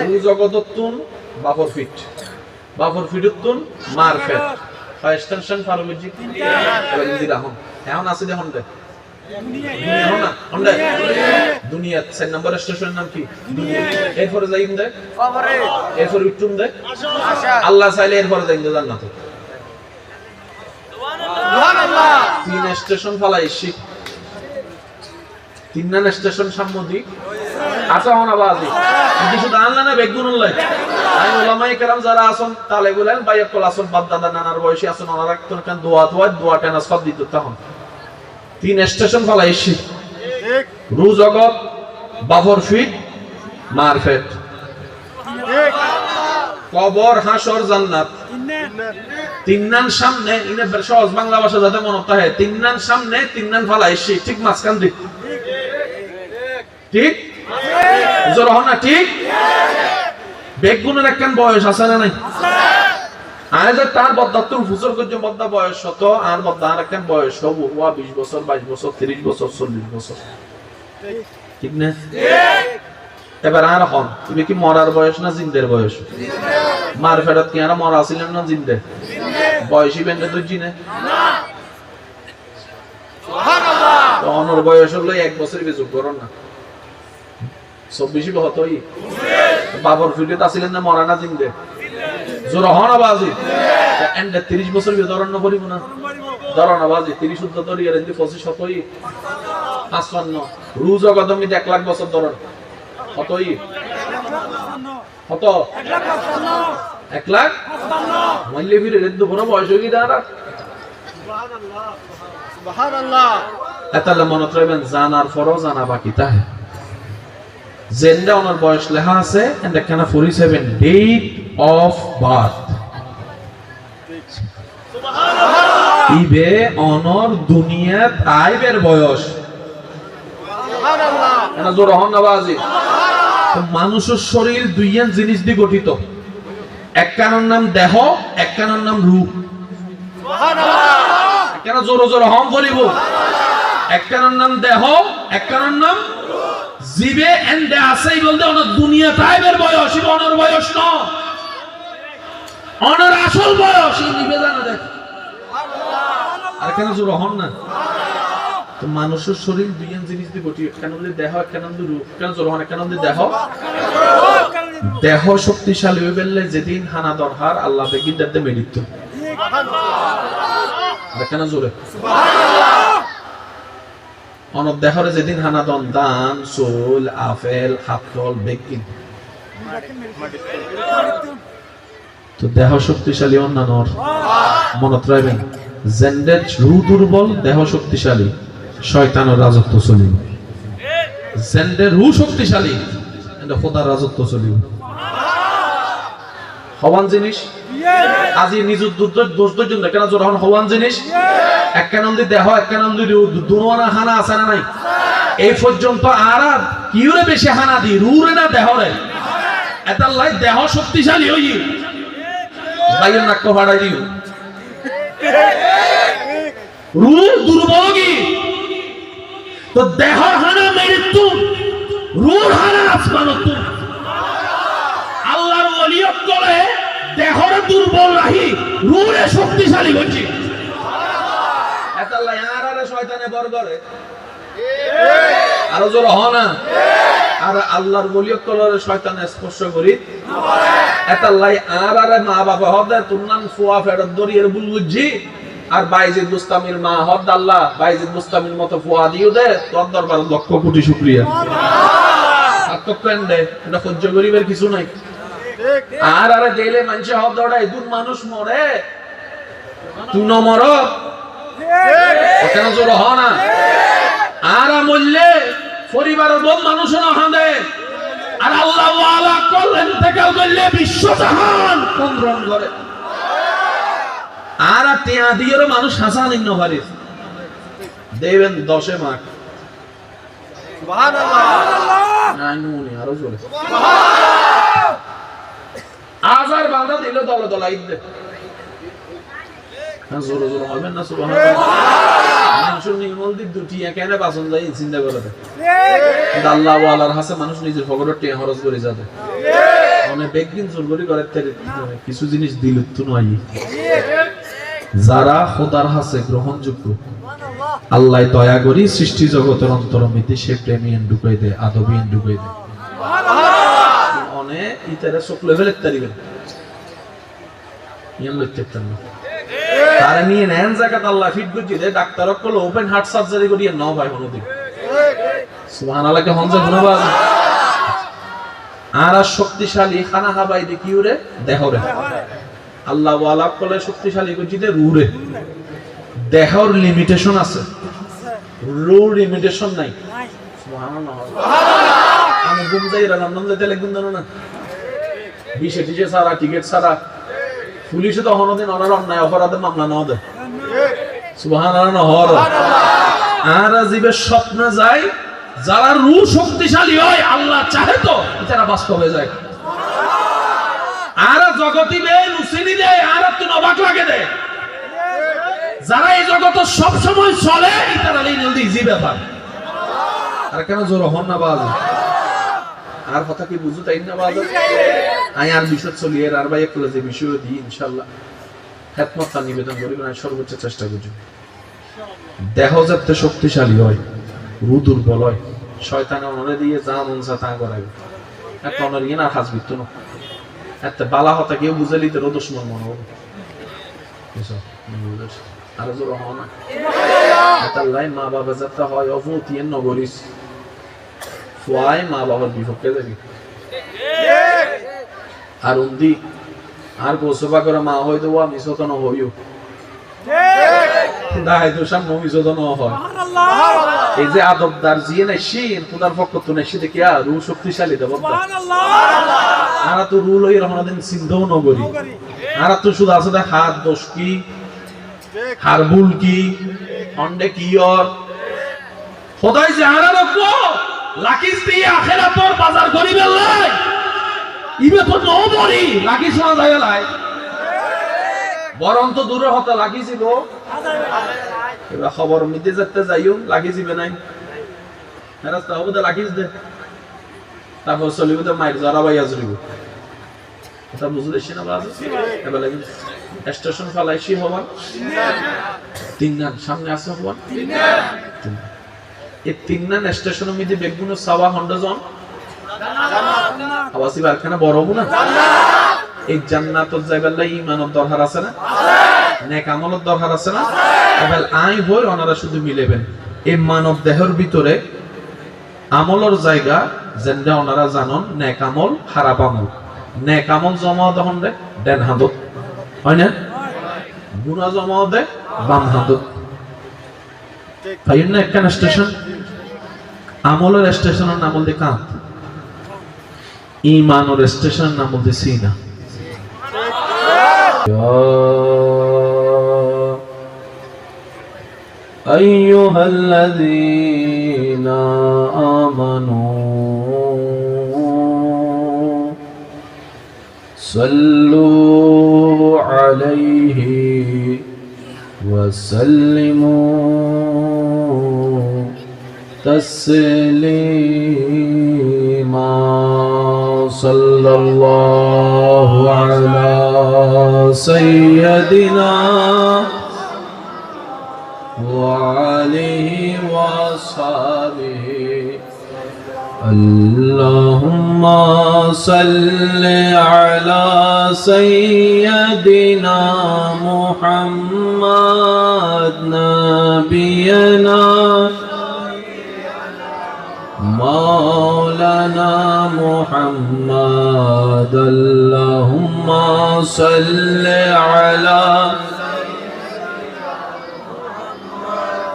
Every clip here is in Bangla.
রু জগততুন বাফর ফিট বাফর ফিটতুন মারফেট এক্সটেনশন ফারুজি এবার ইন্দি রাখুন এখন আছে দেখুন দে দুনিয়া না হন্ডে দুনিয়া 4 নম্বর স্টেশনের নাম কি দুনিয়া এরপরে যাইম দে কবরে এরপরে উঠুম দে আশা আল্লাহ চাইলে এরপরে যাইম দে জান্নাতে সুবহানাল্লাহ 3 স্টেশন ফালাইছি 3 না স্টেশন সামদি আচ্ছা হন আবাজি কিন্তু শুধু আল্লাহ না বেগুন আল্লাহ আই উলামায়ে কেরাম যারা আছেন তালে বলেন বাইয়া কল আছেন বাপ দাদা নানার বয়সী আছেন ওনারা কোন দোয়া কেন সব দিত তখন 3 স্টেশন ফালাইছি ঠিক রু জগৎ বাফর ফিট মারফেট ঠিক কবর হাসর জান্নাত তিননান সামনে ইনে সহজ বাংলা ভাষা যাতে মনে থাকে তিননান সামনে তিননান ফালাইছি ঠিক মাঝখান দিক ঠিক জোর হন না ঠিক বেগুনের একখান বয়স আছে না নাই আর যে তার বদ্দাতুল ফুসর কত বদ্দা বয়স শত আর বদ্দা আর একখান বয়স হবো ওয়া 20 বছর 22 বছর 30 বছর 40 বছর ঠিক না ঠিক এবার আর হন তুমি কি মরার বয়স না জিন্দের বয়স মার ফেরত কি আর মরা ছিলেন না জিন্দে বয়সী বেন্দে তো জিনে না সুবহানাল্লাহ তো অনর বয়স হলো 1 বছর বেজুক করো না 24 হতই বাবর ফিটে আসিলেন না মরা না জিন্দে জোর হন আবাজি এন্ড 30 বছর বিধরণ না করিব না ধরন আবাজি 30 শুদ্ধ ধরি আর 25 হতই 55 রু জগদমি 1 লাখ বছর ধরন হতই কত 1 লাখ 55 মাইলে ফিরে রেদ বড় বয়স হই দাঁড়া সুবহানাল্লাহ সুবহানাল্লাহ এতালে মনে রাখবেন জানার ফরজ জানা বাকি তাহে জেন্ডা ওনার বয়স লেখা আছে এন্ড এখানে 47 ডেট অফ বার্থ সুবহানাল্লাহ ইবে অনর দুনিয়াত আইবের বয়স সুবহানাল্লাহ এনা জোর হন নবাজি তো মানুষের শরীর দুইয়ান জিনিস দিয়ে গঠিত এক কারণ নাম দেহ এক কারণ নাম রূপ সুবহানাল্লাহ কেন জোর জোর হম বলিব এক কারণ নাম দেহ এক কারণ নাম জিবে এন্ডে আসেই বলতে অন দুনিয়া তাইবের বয়স অনর বয়স ন অনর আসল বয়স নিবে জানা দেখ আর কেন জোর হন না তো মানুষের শরীর দুইয়ান জিনিস দিয়ে গঠিত কেন বলে দেহ এক কারণ রূপ কেন জোর হন এক কারণ দেহ দেহ শক্তিশালী হয়ে বললে যেদিন হানা দরকার আল্লাহ বেগিন দে মেডিত সুবহানাল্লাহ কেন জোরে সুবহানাল্লাহ অনব দেহরে যেদিন হানা দন দান সোল আফেল হাতল বেগিন তো দেহ শক্তিশালী অন্যান্যর মনত রাখবেন জেন্ডের রূহ দুর্বল দেহ শক্তিশালী শয়তানের রাজত্ব চলিব জেন্ডের রূহ শক্তিশালী এটা খোদার রাজত্ব চলিব হওয়ান জিনিস আজি নিজুর দোষ দুজন কেন যখন হওয়ান জিনিস এক কানন্দি দেহ এক কানন্দি দুনোয়ানা হানা আছে না নাই এই পর্যন্ত আর কিউরে বেশি হানা দি রুরে না দেহরে এটার লাই দেহ শক্তিশালী হই বাইরের নাক ফাড়াই দিও রু দুর্বল কি তো দেহর হানা মৃত্যু রুর হানা আসমানত আল্লাহর ওলিয়ত করে দেহরে দুর্বল রাহি রুরে শক্তিশালী হচ্ছে সুবহানাল্লাহ এতাল্লাহ আরে শয়তানে বর করে আরো জোর হনা আর আল্লাহর ওলিয়ত করে শয়তানে স্পর্শ করি না পারে এতাল্লাহ আরে মা বাবা হদে তুনান ফুয়া ফেরত দরিয়ের বুলবুজি আর বাইজিদ মুস্তামির মা হদ আল্লাহ বাইজিদ মুস্তামির মতো ফুয়া দিও দে তোর দরবার লক্ষ কোটি শুকরিয়া সুবহানাল্লাহ আত্মকেন্দ্রে এটা সহ্য করিবার কিছু নাই আর আরে জেলে মানুষে হদ দড়াই দুন মানুষ মরে তুই ন মর কেন জোর হ না আর মরলে পরিবারের বোন মানুষ না হাঁদে আর আল্লাহ ওয়ালা করলেন থেকে বললে বিশ্বজাহান কন্দ্রন করে আর টিয়া দিয়েরও মানুষ হাসান ইন্ন পারিস দেবেন 10 মার্ক সুবহানাল্লাহ নাই নুনি আরো জোরে সুবহানাল্লাহ আজার বাঁধা দিল দলে দলাই দে জোরে জোরে হবে না সুবহানাল্লাহ মানুষের নির্মল দিক দুটি কেন বাসন যাই চিন্তা করে ঠিক আল্লাহ ওয়ালার হাসে মানুষ নিজের পকেটে টিয়া খরচ করে যাবে ঠিক অনেক বেগিন জোরগরি করে কিছু জিনিস দিল তো নয় যারা খোদার হাসে গ্রহণযোগ্য আল্লাহ দয়া করি সৃষ্টি জগতের অন্তরমিতি সে প্রেমী ঢুকাই দেয় আদবী ঢুকাই দেয় অনেক ইতারে চোখ লেভেলের তারিবেন ইয়ান লইতেন না তারা নিয়ে নেন জায়গাতে আল্লাহ ফিট করছি দে ডাক্তারক করলো ওপেন হার্ট সার্জারি করিয়ে নাও ভাই কোনোদিন সুবহানাল্লাহকে হনজে গুণবাদ আর শক্তিশালী খানা হাবাই দে কি উরে দেহরে আল্লাহ ওয়ালা কলে শক্তিশালী করছি দে রুরে দেহর লিমিটেশন আছে রুর লিমিটেশন নাই সুবহানাল্লাহ আমি ঘুম যাই রান্নাম যাইতে লাগবেন জানো না বিশে টিশে সারা টিকিট সারা পুলিশে তো হনদিন অনার অন্যায় অপরাধের মামলা নাও দেয় সুবহানাল্লাহ আর জীবের স্বপ্ন যায় যারা রূহ শক্তিশালী হয় আল্লাহ চাহে তো তারা বাস্তব হয়ে যায় আর জগতি বে লুসিনি দেয় আর তুই অবাক লাগে দেয় যারা এই জগতে সব সময় চলে তারা লিনল দি জি ব্যাপার আর কেন জোর হন না বাজ আর কথা কি বুঝু তাই না বাজ আই আর বিষয় চলিয়ে আর ভাই একটু যে বিষয় দি ইনশাআল্লাহ খেদমত নিবেদন করি না সর্বোচ্চ চেষ্টা করব দেহ যাতে শক্তিশালী হয় রূহ দুর্বল হয় শয়তানে মনে দিয়ে যা মন চা তা করাবে এত অনর ইনা হাসবিত না এত বালা হতা কেউ বুঝালি তো দুশমন মনে হবে বুঝছো আর জোর হন না এত লাই মা বাবা যাতে হয় অভূতি নগরিস ফুয়াই মা বাবার বিপক্ষে যাবি আর উন্দি আর গোসবা করে মা হয়তো আমি সতন হইও দাই তো সামনে মিসদন হয় এই যে আদবদার জিয়ে নাই শিন খোদার পক্ষ তো নাই সেটা কি আর রূহ শক্তিশালী দেব আর তো রূহ লই রহমানদিন সিন্ধও নগরী আর তো শুধু আছে দেখ হাত দোষ কি হারবুল কি অন্ডে কি আর খোদাই যে আর রাখবো লাকিস দিয়ে আখিরাতর বাজার করিবে লাই ইবে তো নবরি লাকিস না যায় লাই বরং তো দূরে হতে লাগিছিল এবার খবর মিটে যেতে যাইও লাগিছিবে নাই রাস্তা হবে তো লাগিস দে তারপর চলিব তো মাইর যারা ভাই আজরিব এটা বুঝলেছি না বাজ এবার লাগি স্টেশন ফালাইছি হওয়ার তিন গান সামনে আছে হওয়ার এই তিন গান স্টেশনের মধ্যে বেগুন সাওয়া হন্ডজন আবাসি বারখানা বড় হবো না এই জান্নাতত যাইবার লাগি ইমানের দরকার আছে না নেক আমলের দরকার আছে না এবার আই হই ওনারা শুধু মিলেবেন এই মানব দেহের ভিতরে আমলের জায়গা যেটা ওনারা জানন নেক আমল খারাপ আমল নেক আমল জমা দহন দে দেন হাতত হয় না গুনাহ জমা দে বাম হাতত ফাইন না একটা স্টেশন আমলের স্টেশনের নাম বলতে কাঁত ইমানের স্টেশনের নাম বলতে সিনা أيها الذين آمنوا صلوا عليه وسلموا تسليما صلى الله على سيدنا وعليه وصحبه اللهم صل على سيدنا محمد نبينا مولانا محمد اللهم صل على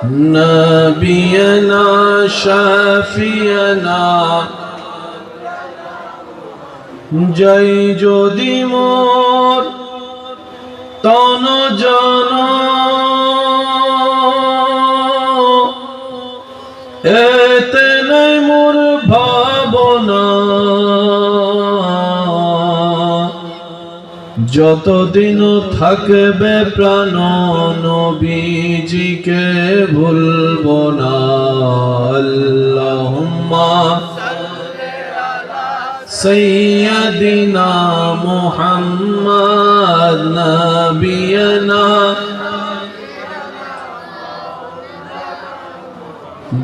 نبينا شافينا জয় যদি মোর তন জন এতে নাই মোর ভাবনা যতদিন থাকবে প্রাণ নবীজিকে ভুলব না আল্লাহুম্মা سيدنا محمد نبينا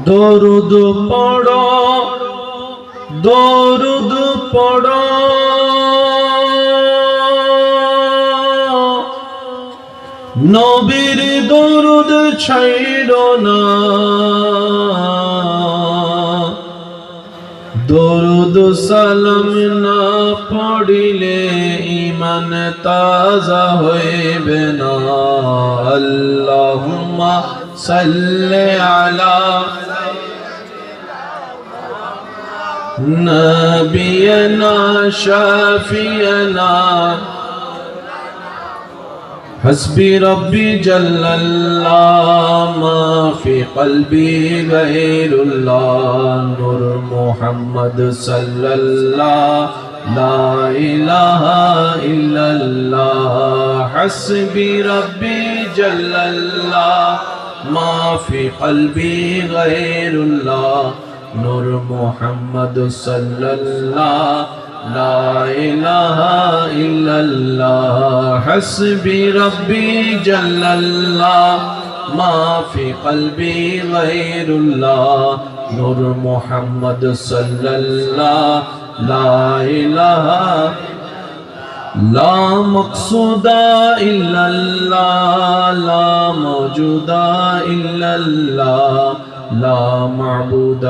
درود پڑھو درود پڑھو নবীর দরুদ ছাইড়ো না দরুদ সালাম না পড়িলে ঈমান তাজা হইবে না আল্লাহুম্মা সাল্লি আলা নবিয়না শাফিয়ানা حسبي ربي جل الله ما في قلبي غير الله نور محمد صلى الله لا إله إلا الله حسبي ربي جل الله ما في قلبي غير الله نور محمد صلى الله لا إله إلا الله حسبي ربي جل الله ما في قلبي غير الله نور محمد صلى الله لا إله لا مقصود إلا الله لا موجود إلا الله لا معبود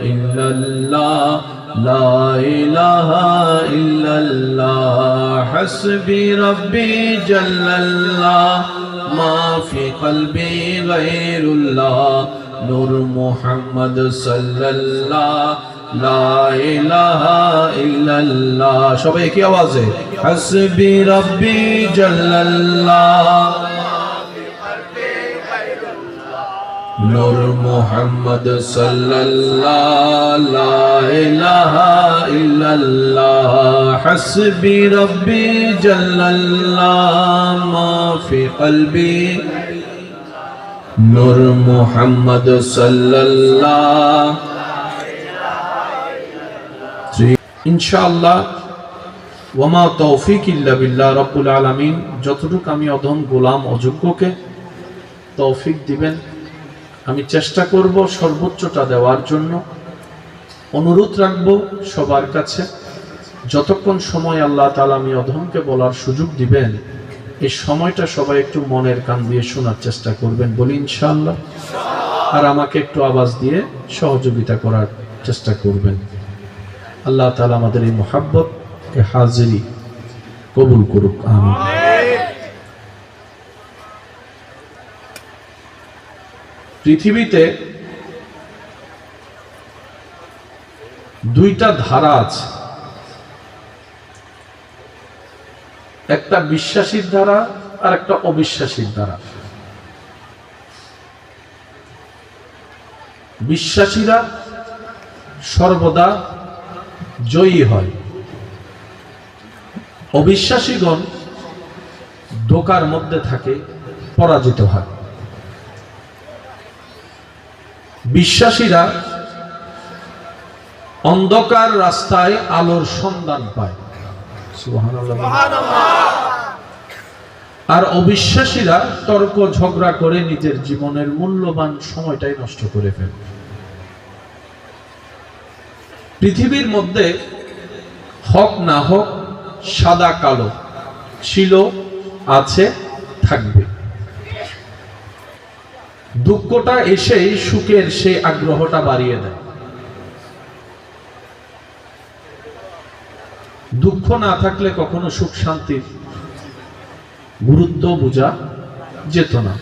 إلا الله لا إله إلا الله حسبي ربي جل الله ما في قلبي غير الله نور محمد صلى الله لا إله إلا الله সবাই কি আওয়াজে حسبي ربي جل الله نور محمد صلى الله لا إله إلا الله حسبي ربي جل الله ما في قلبي نور محمد صلى الله ইনশাআল্লাহ ওয়ামা তৌফিক ইল্লা বিল্লাহ রব্বুল আলামিন যতটুকু আমি অধম গোলাম অযোগ্যকে তৌফিক দিবেন আমি চেষ্টা করব সর্বোচ্চটা দেওয়ার জন্য অনুরোধ রাখব সবার কাছে যতক্ষণ সময় আল্লাহ তাআলা আমি অধমকে বলার সুযোগ দিবেন এই সময়টা সবাই একটু মনের কান দিয়ে শোনার চেষ্টা করবেন বলি ইনশাআল্লাহ আর আমাকে একটু আওয়াজ দিয়ে সহযোগিতা করার চেষ্টা করবেন আল্লাহ তাআলা আমাদের এই মুহাব্বত কে হাজিরি কবুল করুক আমিন পৃথিবীতে দুইটা ধারা আছে একটা বিশ্বাসীর ধারা আর একটা অবিশ্বাসীর ধারা বিশ্বাসীরা সর্বদা জয়ী হয় অবিশ্বাসীগণ ধোঁকার মধ্যে থাকে পরাজিত হয় বিশ্বাসীরা অন্ধকার রাস্তায় আলোর সন্ধান পায় সুবহানাল্লাহ আর অবিশ্বাসীরা তর্ক ঝগড়া করে নিজের জীবনের মূল্যবান সময়টাই নষ্ট করে ফেলে পৃথিবীর মধ্যে হক না হোক সাদা কালো ছিল আছে থাকবে দুঃখটা এসেই সুখের সেই আগ্রহটা বাড়িয়ে দেয় দুঃখ না থাকলে কখনো সুখ শান্তির গুরুত্ব বোঝা যেত না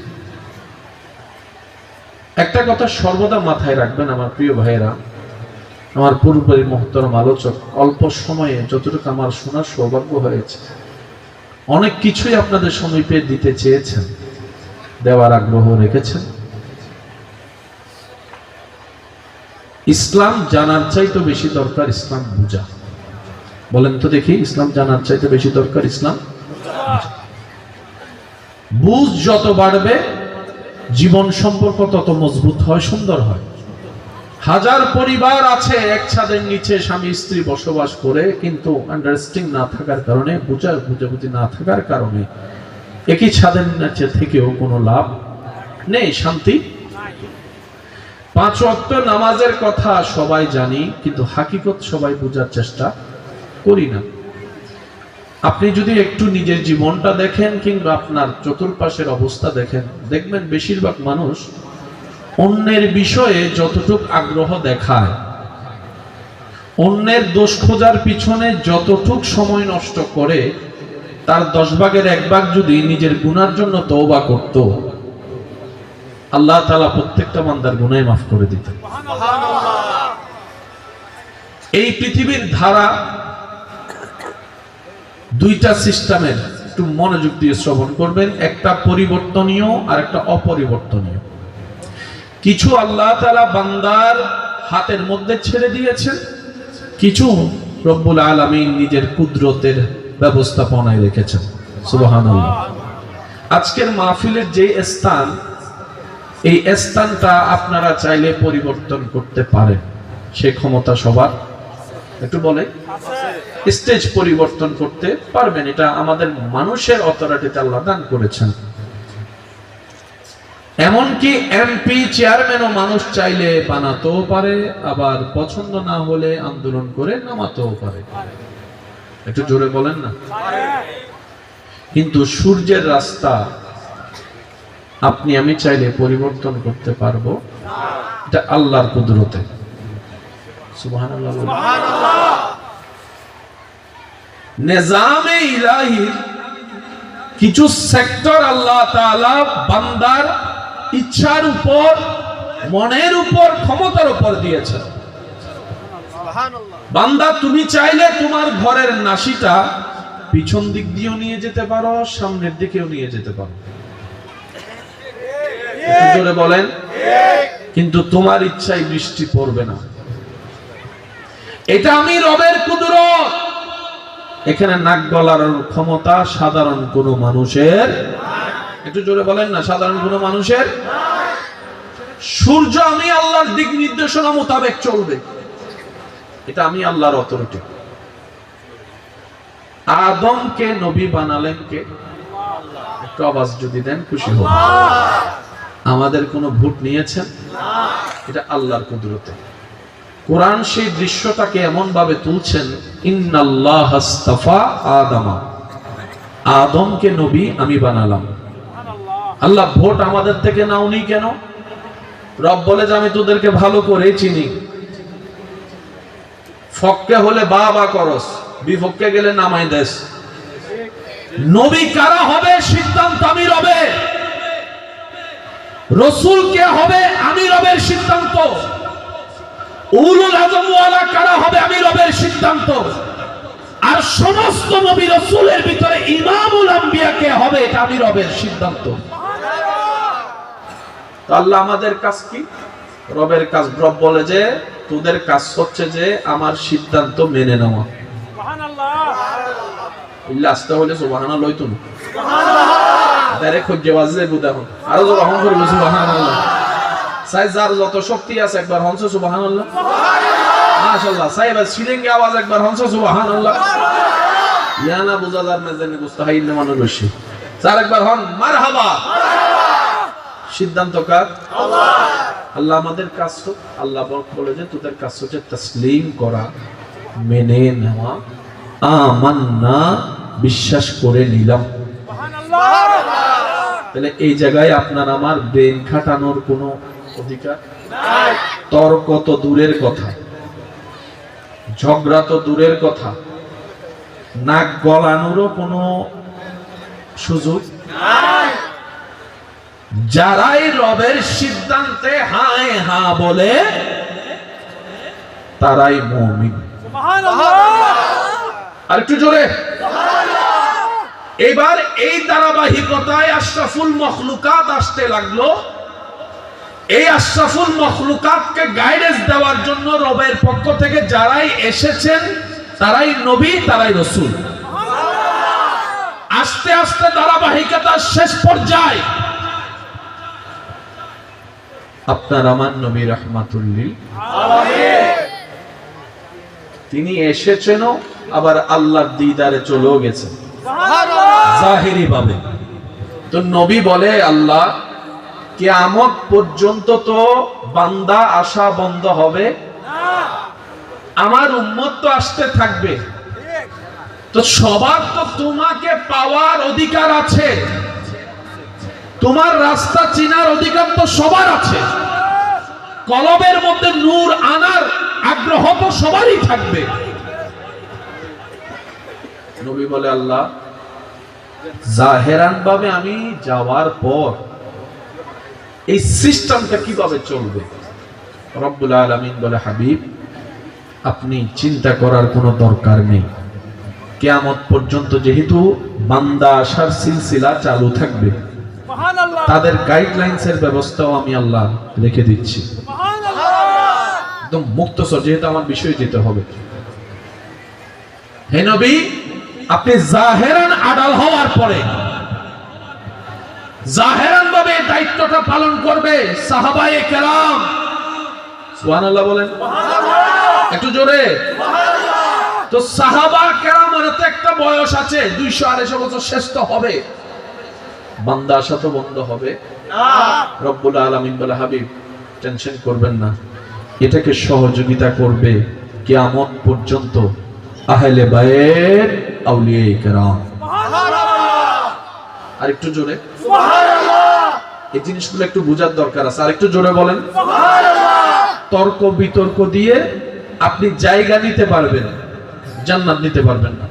একটা কথা সর্বদা মাথায় রাখবেন আমার প্রিয় ভাইয়েরা আমার পূর্বের মহতরম আলোচক অল্প সময়ে যতটুকু আমার শোনার সৌভাগ্য হয়েছে অনেক কিছুই আপনাদের সমীপে দিতে চেয়েছেন দেওয়ার আগ্রহ রেখেছেন ইসলাম জানার চাইতে বেশি দরকার ইসলাম বুঝা বলেন তো দেখি ইসলাম জানার চাইতে বেশি দরকার ইসলাম বুঝ যত বাড়বে জীবন সম্পর্ক তত মজবুত হয় সুন্দর হয় হাজার পরিবার আছে এক ছাদের নিচে স্বামী স্ত্রী বসবাস করে, কিন্তু আন্ডারস্ট্যান্ডিং না থাকার কারণে, বুঝাবুঝি না থাকার কারণে একই ছাদের নিচে থেকেও কোনো লাভ নেই, শান্তি। 5 ওয়াক্ত নামাজের কথা সবাই জানি, কিন্তু হাকিকত সবাই বোঝার চেষ্টা করি না। আপনি যদি একটু নিজের জীবনটা দেখেন কিংবা আপনার চতুর্পাশের অবস্থা দেখেন, দেখবেন বেশিরভাগ মানুষ অন্যের বিষয়ে যতটুক আগ্রহ দেখায়, অন্যের দোষ খোঁজার পিছনে যতটুক সময় নষ্ট করে, তার 10 ভাগের 1 ভাগ যদি নিজের গুনার জন্য তওবা করত, আল্লাহ তাআলা প্রত্যেকটা বান্দার গুনাহ মাফ করে দিতেন। এই পৃথিবীর ধারা দুইটা সিস্টেমের, একটু মনোযোগ দিয়ে শ্রবণ করবেন। একটা পরিবর্তনীয় আর একটা অপরিবর্তনীয়। কিছু আল্লাহ তাআলা বান্দার হাতের মধ্যে ছেড়ে দিয়েছেন, কিছু রব্বুল আলামিন নিজের কুদরতের ব্যবস্থাপনায় রেখেছেন। সুবহানাল্লাহ। আজকের মাহফিলের যে স্থান, এই স্থানটা আপনারা চাইলে পরিবর্তন করতে পারেন, সে ক্ষমতা সবার। একটু বলে স্টেজ পরিবর্তন করতে পারবেন, এটা আমাদের মানুষের অথরিটিতে আল্লাহ দান করেছেন। এমনকি এমপি চেয়ারম্যানও মানুষ চাইলে বানাতেও পারে, আবার পছন্দ না হলে আন্দোলন করে নামাতেও পারে। একটু জোরে বলেন না। কিন্তু সূর্যের রাস্তা আপনি আমি চাইলে পরিবর্তন করতে পারবো, এটা আল্লাহর কুদরতে। সুবহানাল্লাহ। নিজামে ইলাহির কিছু সেক্টর আল্লাহ তাআলা বান্দার ইচ্ছার উপর, মনের উপর, ক্ষমতার উপর দিয়েছেন। বান্দা তুমি চাইলে তোমার ঘরের নাসিটা পিছন দিক দিয়েও নিয়ে যেতে পারো, সামনের দিকেও নিয়ে যেতে পারো। জোরে বলেন। কিন্তু তোমার ইচ্ছায় বৃষ্টি পড়বে না। এটা আমি রবের কুদরত। এখানে নাক গলার ক্ষমতা সাধারণ কোনো মানুষের, একটু জোরে বলেন না, সাধারণ কোনো মানুষের। সূর্য আমি আল্লাহর দিক নির্দেশনা মোতাবেক চলবে, এটা আমি আল্লাহর অথরিটি। আদমকে নবী বানালেন কে? একটু আওয়াজ যদি দেন খুশি হব। আমাদের কোনো ভোট নিয়েছেন? এটা আল্লাহর কুদরতে। কোরআন সেই দৃশ্যটাকে এমন ভাবে তুলছেন, ইন্নাল্লাহ আস্তাফা আদমা, আদমকে নবী আমি বানালাম। আল্লাহ ভোট আমাদের থেকে নাওনি কেন? রব বলে যে আমি তোদেরকে ভালো করে চিনি, ফক্কে হলে বা করস, বিপক্ষে গেলে নামাই দেশ। নবী কারা হবে সিদ্ধান্ত আমি রবের, রাসূল কে হবে আমি রবের সিদ্ধান্ত, উলুল আযম ওয়ালা কারা হবে আমি রবের সিদ্ধান্ত, আর সমস্ত নবী রাসূলের ভিতরে ইমামুল আম্বিয়া কে হবে এটা আমি রবের সিদ্ধান্ত। তো আল্লাহ আমাদের কাজ কি? রবের কাজ। রব বলে যে তোদের কাজ হচ্ছে যে আমার সিদ্ধান্ত মেনে নেওয়া। সুবহানাল্লাহ। ইল্লা আস্তা হলে সুবহানাল্লাহ হইতো না। সুবহানাল্লাহ। ডাইরেক্ট খুঁজে বাজে বুদাহন আরো জোরে রহম করে সুবহানাল্লাহ। সাই যার যত শক্তি আছে একবার হনছে সুবহানাল্লাহ। মাশাআল্লাহ। সাই বাস সিলিংয়ে আওয়াজ একবার হনছে সুবহানাল্লাহ। ইয়ানা বুজাদার মেজানে মুস্তাহিল মানুষ বেশি। চার একবার হন মারহাবা। সিদ্ধান্ত কার? আল্লাহ। আল্লাহ আমাদের কাজ তো, আল্লাহ বলে যে তোদের কাজ হচ্ছে তাসলিম করা, মেনে নেওয়া, আমান্না বিশ্বাস করে নিলাম। তাহলে এই জায়গায় আপনার আমার ব্রেন খাটানোর কোনো অধিকার নাই। তর্ক তো দূরের কথা, ঝগড়া তো দূরের কথা, নাক গলানোরও কোনো সুযোগ নাই। যারাই রবের সিদ্ধান্তে হায় হা বলে তারাই মুমিন। আর একটু জোরে। এবার এই ধারাবাহিকতায় আশরাফুল মখলুকাত আসতে লাগলো। এই আশরাফুল মখলুকাতকে গাইডেন্স দেওয়ার জন্য রবের পক্ষ থেকে যারাই এসেছেন তারাই নবী, তারাই রাসূল। আস্তে আস্তে ধারাবাহিকতার শেষ পর্যায়ে আপনার আমার নবী রাহমাতুল লিল আলামিন। তিনি এসেছেন আবার আল্লাহর দিদারে চলেও গেছেন জাহিরি ভাবে। তো নবী বলে, আল্লাহ কিয়ামত পর্যন্ত তো বান্দা আসা বন্ধ হবে না, আমার উম্মত তো আসতে থাকবে, তো সবার তো তোমাকে পাওয়ার অধিকার আছে, তোমার রাস্তা চিনার অধিকার তো সবার আছে, কলবের মধ্যে নূর আনার আগ্রহ তো সবারই থাকবে। নবী বলে, আল্লাহ জাহেরান ভাবে আমি যাওয়ার পর এই সিস্টেমটা কিভাবে চলবে? রব্বুল আলামিন বলে, হাবিব আপনি চিন্তা করার কোনো দরকার নেই, কিয়ামত পর্যন্ত যেহেতু বান্দা আসার সিলসিলা চালু থাকবে, তাদের গাইডলাইন্স এর ব্যবস্থাও আমি আল্লাহ রেখে দিচ্ছি। একদম মুক্তসর, যেহেতু আমার বিষয় যেতে হবে। হে নবী, আপনি জাহেরান আড়াল হওয়ার পরে জাহেরান ভাবে দায়িত্বটা পালন করবে সাহাবায়ে কেরাম। সুবহানাল্লাহ বলেন, একটু জোরে। তো সাহাবা কেরামের তো একটা বয়স আছে, 200-250 বছর শেষ তো হবে, বান্দা আসা তো বন্ধ হবে না। রব্বুল আলামিন বলে, হাবিব টেনশন করবেন না, এটাকে সহযোগিতা করবে কিয়ামত পর্যন্ত আহলে বাইত আউলিয়ায়ে কেরাম। আর একটু জোরে সুবহানাল্লাহ। এই জিনিসগুলো একটু বোঝার দরকার আছে, আর একটু জোরে বলেন সুবহানাল্লাহ। তর্ক বিতর্ক দিয়ে আপনি জায়গা নিতে পারবেন, জান্নাত নিতে পারবেন না।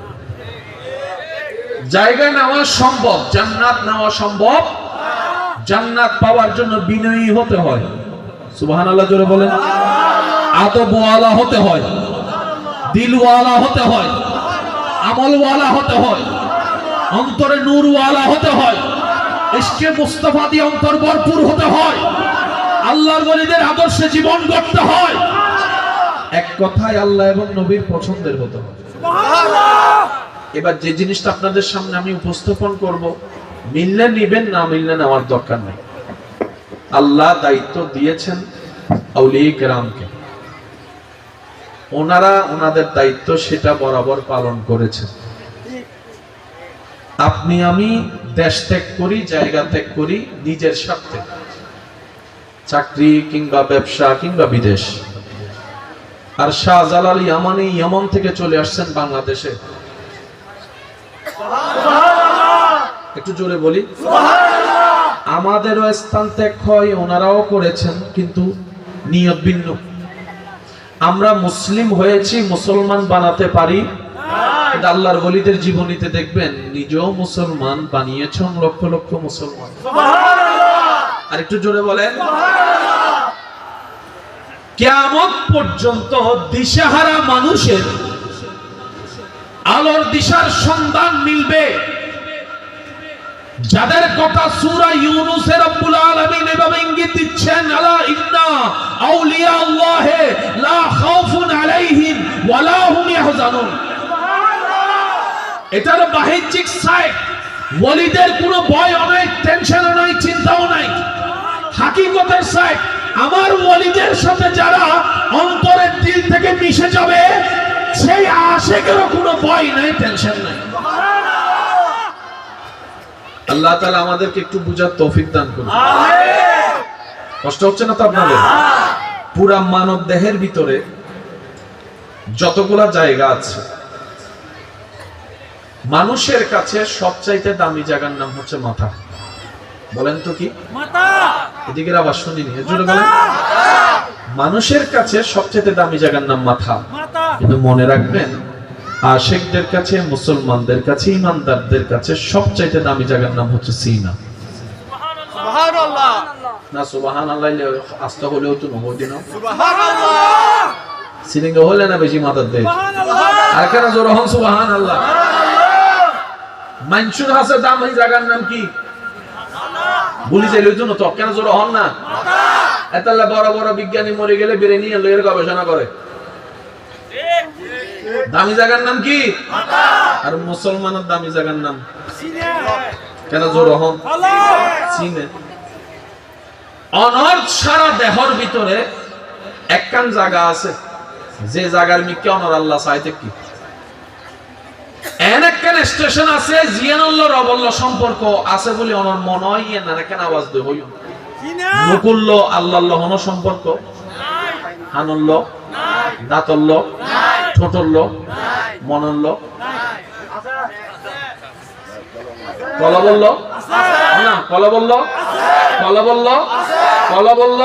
জায়গা নেওয়া সম্ভব, জান্নাত নেওয়া সম্ভব। জান্নাত পাওয়ার জন্য বিনয়ী হতে হয়, সুবহানাল্লাহ জোরে বলেন। আদবওয়ালা হতে হয়, দিলওয়ালা হতে হয়, আমলওয়ালা হতে হয়, অন্তরে নূরওয়ালা হতে হয়, ইশকে মুস্তাফা দিয়ে অন্তর ভরপুর হতে হয়, আল্লাহর ওলিদের আদর্শে জীবন গড়তে হয়। এক কথায় আল্লাহ এবং নবীর পছন্দের হতে হয়। সুবহানাল্লাহ। এবার যে জিনিসটা আপনাদের সামনে আমি উপস্থাপন করব, মিললে নিবেন, না মিললে নেওয়ার দরকার নেই। আল্লাহ দায়িত্ব দিয়েছেন আউলিয়া কেরামকে, ওনারা ওনাদের দায়িত্ব সেটা বরাবর পালন করেছেন। আপনি আমি দেশ ত্যাগ করি, জায়গা ত্যাগ করি নিজের স্বার্থে, চাকরি কিংবা ব্যবসা কিংবা বিদেশ। আর শাহজালাল ইয়ামানি ইয়েমন থেকে চলে আসছেন বাংলাদেশে, একটু জোরে বলি সুবহানাল্লাহ। আমাদেরও স্থান ত্যাগ হয়, ওনারাও করেছেন, কিন্তু নিয়ত ভিন্ন। আমরা মুসলিম হয়েছি, মুসলমান বানাতে পারি, কিন্তু আল্লাহর ওলিদের জীবনীতে দেখবেন নিজেও মুসলমান বানিয়েছেন লক্ষ লক্ষ মুসলমান। সুবহানাল্লাহ। আর একটু জোরে বলেন সুবহানাল্লাহ। কিয়ামত পর্যন্ত দিশেহারা মানুষের আলোর দিশার সন্ধান মিলবে যাদের কথা সূরা ইউনূসে রব্বুল আলামিন এভাবে ইঙ্গিত দিচ্ছেন, আলা ইন্না আউলিয়া আল্লাহি লা খাউফুন আলাইহিম ওয়া লা হুম ইয়াহজানুন। সুবহানাল্লাহ। এটার বাহ্যিক সাইড, ওলিদের কোনো ভয়ও নাই, টেনশনও নাই, চিন্তাও নাই। হাকিকতের সাইড, আমার ওলিদের সাথে যারা অন্তরের দিল থেকে মিশে যাবে, সেই আশিকেরও কোনো ভয় নাই, টেনশন নাই। আল্লাহ তাআলা আমাদেরকে একটু বুঝার তৌফিক দান করুন। আমিন। কষ্ট হচ্ছে না তো আপনাদের? পুরা মানব দেহের ভিতরে যতগুলা জায়গা আছে, মানুষের কাছে সবচাইতে দামি জায়গার নাম হচ্ছে মাথা। বলেন তো কি? মাথা। এদিকে আবার শুনিনি, জোরে বলেন। মানুষের কাছে সবচাইতে দামি জায়গার নাম মাথা। কিন্তু মনে রাখবেন, আশিকদের কাছে, মুসলমানদের কাছে, ইমানদারদের কাছে সবচাইতে দামি জায়গার নাম হচ্ছে সিনা। সুবহানাল্লাহ। না সুবহানাল্লাহ আস্তে হলেও তো নহদিন। সুবহানাল্লাহ। সিলিঙ্গ হলে না বেশি মাথার দেশ। সুবহানাল্লাহ। আর কেন জোরে হন সুবহানাল্লাহ। মানুষের কাছে দামি জায়গার নাম কি? বলি যাইলে জন্য তো কেন জোরে হন না? এতলা বড় বড় বিজ্ঞানী মরে গেলে বেরে নিয়ে লয়ের গবেষণা করে। দামি জায়গার নাম কি? আর মুসলমানের দামি জায়গার নাম কেন জোর হন? অনর সারা দেহর ভিতরে একখান জায়গা আছে যে জায়গার মিকে অনর আল্লাহ চাইতে কি এন একখান স্টেশন আছে জিয়ানুল্লাহ রবল্লাহ সম্পর্ক আছে বলে অনর মনে হয় না একখান আওয়াজ দে হইল নকুল্ল আল্লাহ হন সম্পর্ক হানুল্ল দাঁতল্ল ঠোঁটল্ল মনল্ল কলা বলল না কলা বলল কলা বলল কলা বলল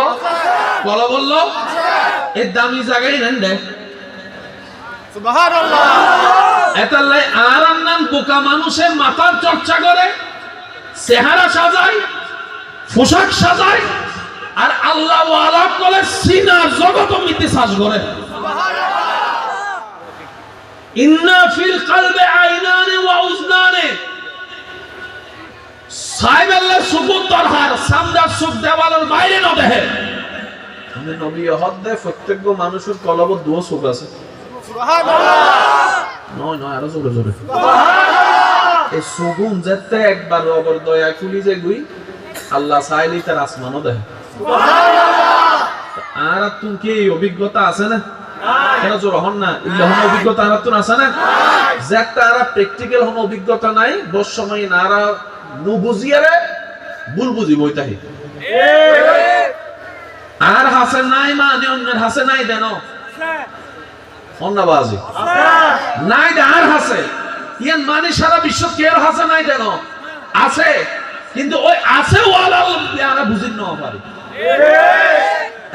কলা বলল এর দামি জায়গায় নেন দে সুবহানাল্লাহ এতাল্লাই আর নাম বোকা মানুষের মাথার চর্চা করে চেহারা সাজায় পোশাক সাজায় আর আল্লাহ ওয়ালা করে সিনার জগৎ মিতে সাজ করে সুবহানাল্লাহ ইন্না ফিল কলবি আইনানি ওয়া উজনানি সাহেব আল্লাহ সুবুত দরহার সামদা সুব দেওয়ালের বাইরে না দেখে আমি নবী হদ্দে প্রত্যেক মানুষের কলব দুও সুব আছে সুবহানাল্লাহ নয় নয় আরো জোরে জোরে সুবহানাল্লাহ এই সুগুন যেতে একবার রবর দয়া খুলি যে গুই আল্লাহ চাইলে তার আসমানও দেখে সুবহানাল্লাহ আর তুমি কি অভিজ্ঞতা আছে না কেন জোর হন না ইল্লাহ অভিজ্ঞতা আর তুমি আছে না যে একটা আর প্র্যাকটিক্যাল হন অভিজ্ঞতা নাই দশ সময় নারা নু বুঝিয়ারে ভুল বুঝি বইতাহি আর হাসে নাই মানে অন্যের হাসে নাই দেন অন্যবাজি নাই দে আর হাসে ইয়ান মানে সারা বিশ্ব কে আর হাসে নাই দেন আছে কিন্তু ওই আছে ওয়ালা আমরা বুঝি না পারি